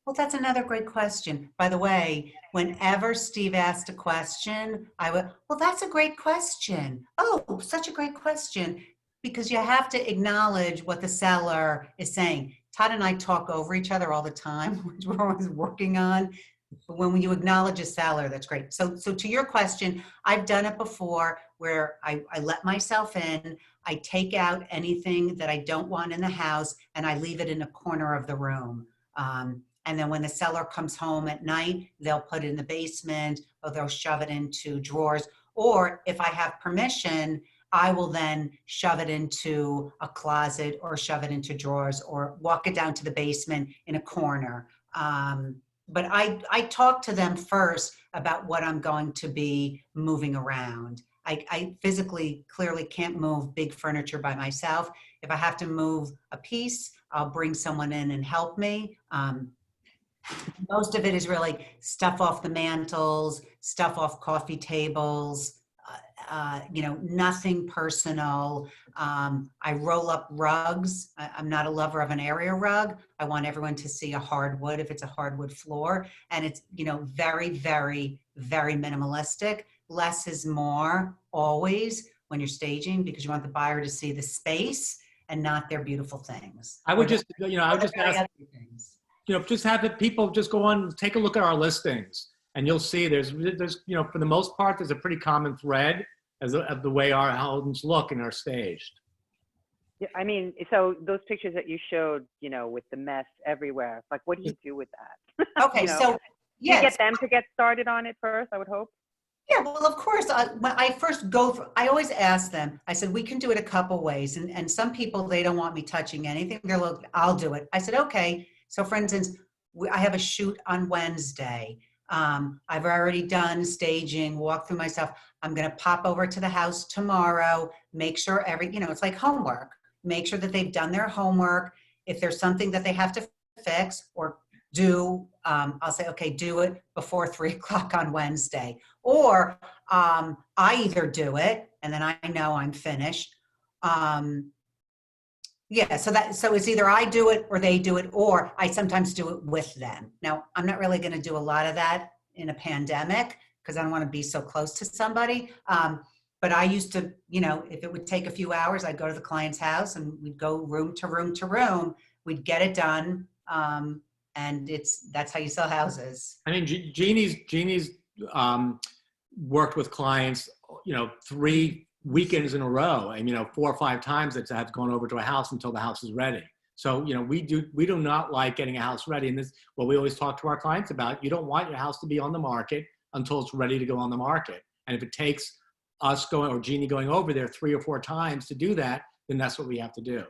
S3: Well, that's another great question. By the way, whenever Steve asked a question, I would, well, that's a great question. Oh, such a great question. Because you have to acknowledge what the seller is saying. Todd and I talk over each other all the time, which we're always working on. But when you acknowledge a seller, that's great. So to your question, I've done it before where I let myself in, I take out anything that I don't want in the house, and I leave it in a corner of the room. And then when the seller comes home at night, they'll put it in the basement, or they'll shove it into drawers. Or if I have permission, I will then shove it into a closet or shove it into drawers or walk it down to the basement in a corner. But I talk to them first about what I'm going to be moving around. I physically clearly can't move big furniture by myself. If I have to move a piece, I'll bring someone in and help me. Most of it is really stuff off the mantles, stuff off coffee tables, nothing personal. I roll up rugs. I'm not a lover of an area rug. I want everyone to see a hardwood if it's a hardwood floor. And it's, very, very, very minimalistic. Less is more always when you're staging, because you want the buyer to see the space and not their beautiful things.
S1: I would just, ask, just have it, people just go on, take a look at our listings, and you'll see there's, for the most part, there's a pretty common thread of the way our homes look and are staged.
S6: Yeah, I mean, so those pictures that you showed, with the mess everywhere, like, what do you do with that?
S3: Okay, so
S6: yes. You get them to get started on it first, I would hope.
S3: Yeah, well, of course, when I first go through, I always ask them, I said, we can do it a couple ways. And some people, they don't want me touching anything. They're like, I'll do it. I said, okay. So for instance, I have a shoot on Wednesday. I've already done staging, walk through myself. I'm going to pop over to the house tomorrow, make sure it's like homework. Make sure that they've done their homework. If there's something that they have to fix or do, I'll say, okay, do it before 3 o'clock on Wednesday. Or I either do it and then I know I'm finished. Yeah, so it's either I do it or they do it, or I sometimes do it with them. Now, I'm not really going to do a lot of that in a pandemic because I don't want to be so close to somebody. But I used to, if it would take a few hours, I'd go to the client's house and we'd go room to room to room. We'd get it done. And that's how you sell houses.
S1: I mean, Jeannie's worked with clients, 3 weekends in a row, and 4 or 5 times that have gone over to a house until the house is ready. So we do not like getting a house ready, and this is what we always talk to our clients about. You don't want your house to be on the market until it's ready to go on the market. And if it takes us going, or Jeannie going over there 3 or 4 times to do that, then that's what we have to do.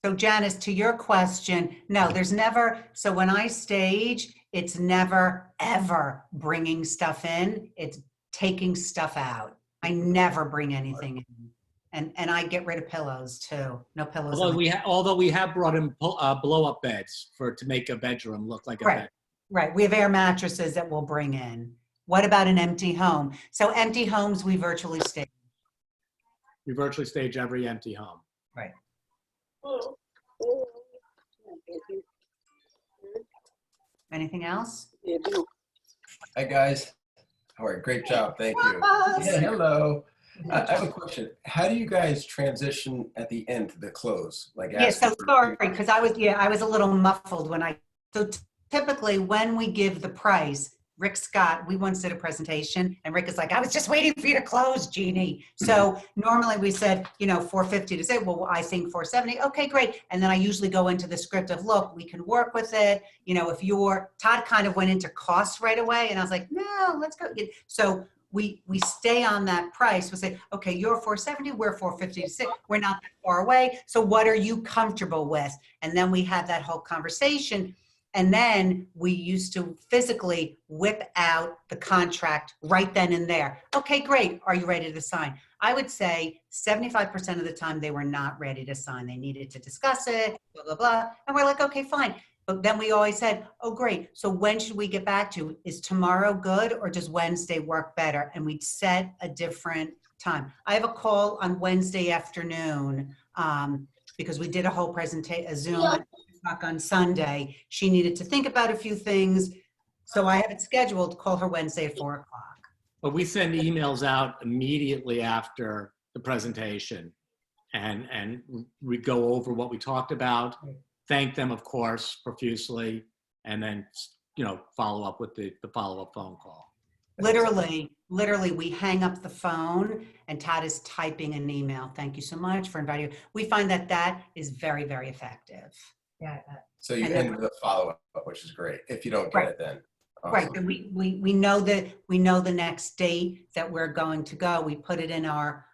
S3: So Janice, to your question, no, there's never, so when I stage, it's never, ever bringing stuff in. It's taking stuff out. I never bring anything in. And I get rid of pillows too. No pillows.
S1: Although we have brought in blow-up beds to make a bedroom look like a
S3: Right.
S1: bed.
S3: Right. We have air mattresses that we'll bring in. What about an empty home? So empty homes, we virtually stage.
S1: We virtually stage every empty home.
S3: Right. Anything else?
S7: Hi, guys. All right, great job. Thank you. Yeah, hello. I have a question. How do you guys transition at the end to the close? Like,
S3: Yeah, so
S7: asking for-
S3: sorry, because I was a little muffled when so typically when we give the price, Rick Scott, we once did a presentation and Rick is like, I was just waiting for you to close, Jeannie. So normally we said, you know, 450 to say, well, I think 470. Okay, great. And then I usually go into the script of, look, we can work with it. You know, if Todd kind of went into costs right away and I was like, no, let's go. So we stay on that price. We say, okay, you're 470, we're 456. We're not that far away. So what are you comfortable with? And then we had that whole conversation. And then we used to physically whip out the contract right then and there. Okay, great. Are you ready to sign? I would say 75% of the time they were not ready to sign. They needed to discuss it, blah, blah, blah. And we're like, okay, fine. But then we always said, oh, great. So when should we get back to? Is tomorrow good or does Wednesday work better? And we'd set a different time. I have a call on Wednesday afternoon because we did a whole presentation, a Zoom on Sunday. She needed to think about a few things. So I have it scheduled to call her Wednesday at 4 o'clock.
S1: But we send emails out immediately after the presentation and we go over what we talked about, thank them, of course, profusely, and then, you know, follow up with the follow-up phone call.
S3: Literally, we hang up the phone and Todd is typing an email. Thank you so much for inviting you. We find that is very, very effective. Yeah.
S7: So you end with a follow-up, which is great. If you don't get it, then. Awesome.
S3: Right. And we know the next date that we're going to go. We put it in our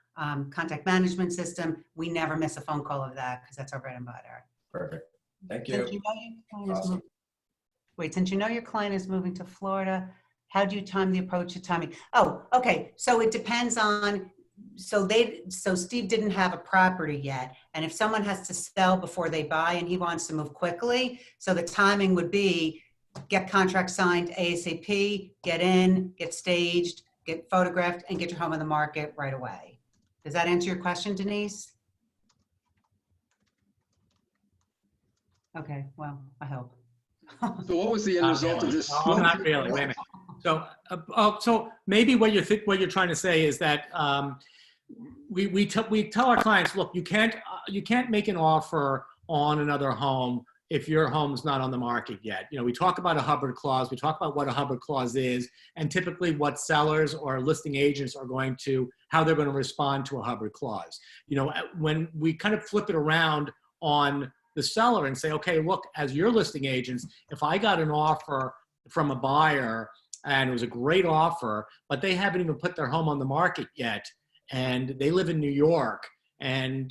S3: contact management system. We never miss a phone call of that because that's our bread and butter.
S7: Perfect. Thank you.
S3: Since you know your client is
S7: Awesome.
S3: since you know your client is moving to Florida, how do you time the approach to timing? Oh, okay. So it depends on, so Steve didn't have a property yet. And if someone has to sell before they buy and he wants to move quickly, so the timing would be get contract signed ASAP, get in, get staged, get photographed, and get your home on the market right away. Does that answer your question, Denise? Okay, well, I hope.
S2: So what was the end result of this?
S1: No, not really. Wait a minute. So, so maybe what you're trying to say is that we tell our clients, look, you can't make an offer on another home if your home's not on the market yet. You know, we talk about a Hubbard clause. We talk about what a Hubbard clause is, and typically what sellers or listing agents are how they're going to respond to a Hubbard clause. You know, when we kind of flip it around on the seller and say, okay, look, as your listing agents, if I got an offer from a buyer and it was a great offer, but they haven't even put their home on the market yet, and they live in New York, and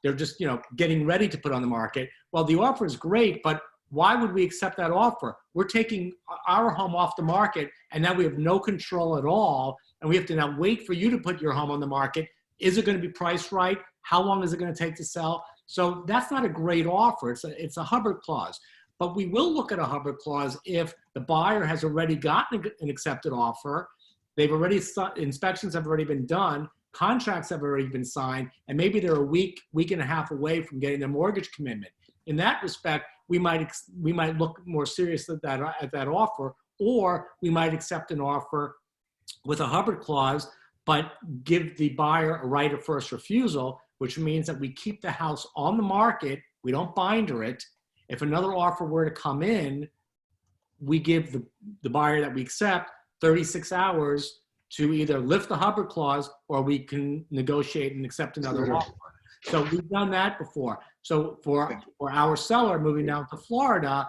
S1: they're just, you know, getting ready to put on the market. Well, the offer is great, but why would we accept that offer? We're taking our home off the market, and now we have no control at all, and we have to now wait for you to put your home on the market. Is it going to be priced right? How long is it going to take to sell? So that's not a great offer. It's a Hubbard clause. But we will look at a Hubbard clause if the buyer has already gotten an accepted offer, they've already, inspections have already been done, contracts have already been signed, and maybe they're a week and a half away from getting their mortgage commitment. In that respect, we might look more seriously at that offer, or we might accept an offer with a Hubbard clause, but give the buyer a right of first refusal, which means that we keep the house on the market, we don't binder it. If another offer were to come in, we give the buyer that we accept 36 hours to either lift the Hubbard clause or we can negotiate and accept another offer. So we've done that before. So for our seller moving down to Florida,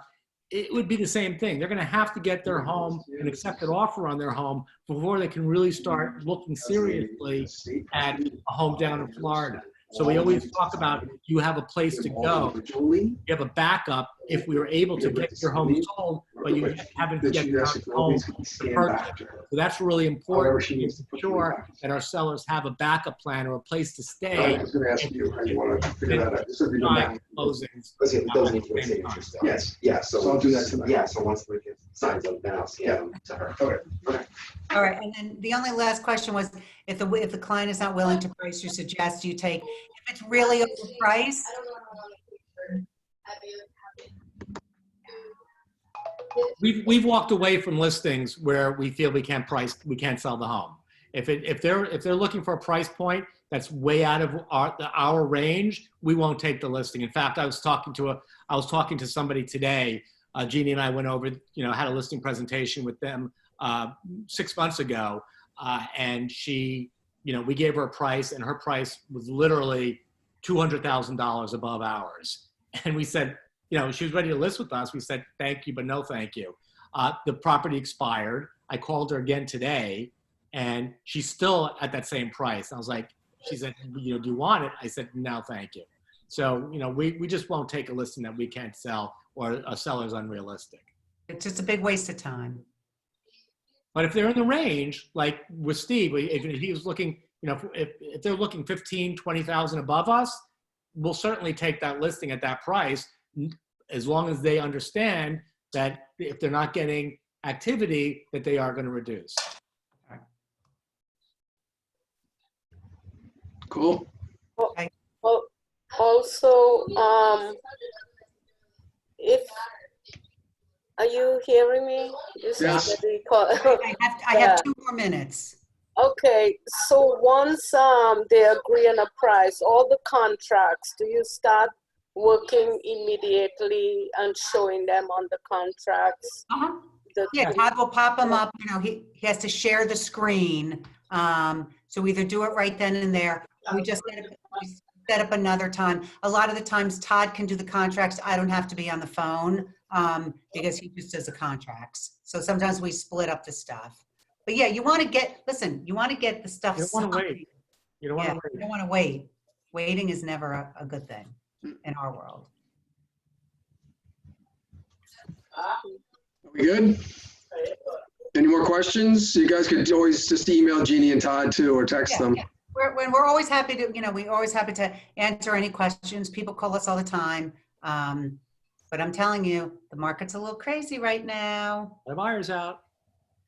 S1: it would be the same thing. They're going to have to get their home, an accepted offer on their home, before they can really start looking seriously at a home down in Florida. So we always talk about, you have a place to go. You have a backup if we were able to get your home sold, but you haven't
S2: that
S1: yet
S2: she
S1: found
S2: asked if
S1: a
S2: all
S1: home
S2: these can be
S1: to
S2: scanned
S1: purchase.
S2: back to her.
S1: So that's really important.
S2: However, she
S1: to
S2: needs to
S1: make
S2: put them
S1: sure
S2: back.
S1: that our sellers have a backup plan or a place to
S2: I
S1: stay.
S2: was gonna ask you, how you wanna figure that out. This would be the
S1: Five
S2: next-
S1: closings.
S8: Let's see, those need to be
S1: Same time.
S8: signatures still.
S2: Yes.
S8: Yeah,
S2: So I'll do that tonight.
S8: Yeah, so once we get signs them, then I'll scan them to her.
S2: Okay.
S3: All right, and then the only last question was, if the client is not willing to price you suggest, you take, if it's really overpriced,
S1: We've walked away from listings where we feel we can't sell the home. If they're looking for a price point that's way out of our range, we won't take the listing. In fact, I was talking to somebody today. Jeannie and I went over, had a listing presentation with them 6 months ago, and we gave her a price, and her price was literally $200,000 above ours. And we said, she was ready to list with us. We said, thank you, but no thank you. The property expired. I called her again today, and she's still at that same price. I was like, she said, do you want it? I said, no, thank you. So, we just won't take a listing that we can't sell or a seller's unrealistic.
S3: it's just a big waste of time.
S1: But if they're in the range, like with Steve, if he was looking, if they're looking 15, 20,000 above us, we'll certainly take that listing at that price, as long as they understand that if they're not getting activity, that they are going to reduce.
S2: Cool.
S9: Well, also, are you hearing me? This
S2: Yes.
S9: is the call.
S3: I have 2 more minutes.
S9: Okay, so once they agree on a price, all the contracts, do you start working immediately and showing them on the contracts?
S3: Uh-huh.
S9: The-
S3: Yeah, Todd will pop them up. He has to share the screen. So we either do it right then and there. We set up another time. A lot of the times Todd can do the contracts. I don't have to be on the phone because he just does the contracts. So sometimes we split up the stuff. But yeah, you want to get the stuff.
S1: You don't want to
S3: signed.
S1: wait. You don't want to wait.
S3: You don't want to wait. Waiting is never a good thing in our world.
S2: Are we good? Any more questions? You guys could always just email Jeannie and Todd too, or text them.
S3: Yeah. We're always happy to, we're always happy to answer any questions. People call us all the time. But I'm telling you, the market's a little crazy right now.
S1: The buyers out.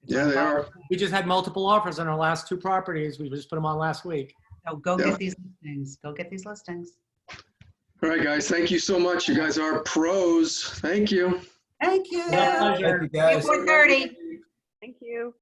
S2: Yeah, they are.
S1: We just had multiple offers on our last 2 properties. We just put them on last week.
S3: So go
S2: Yeah.
S3: get these listings. Go get these listings.
S2: All right, guys. Thank you so much. You guys are pros. Thank you.
S3: Thank you.
S1: My pleasure.
S7: Thank you, guys.
S3: 4:30.
S6: Thank you.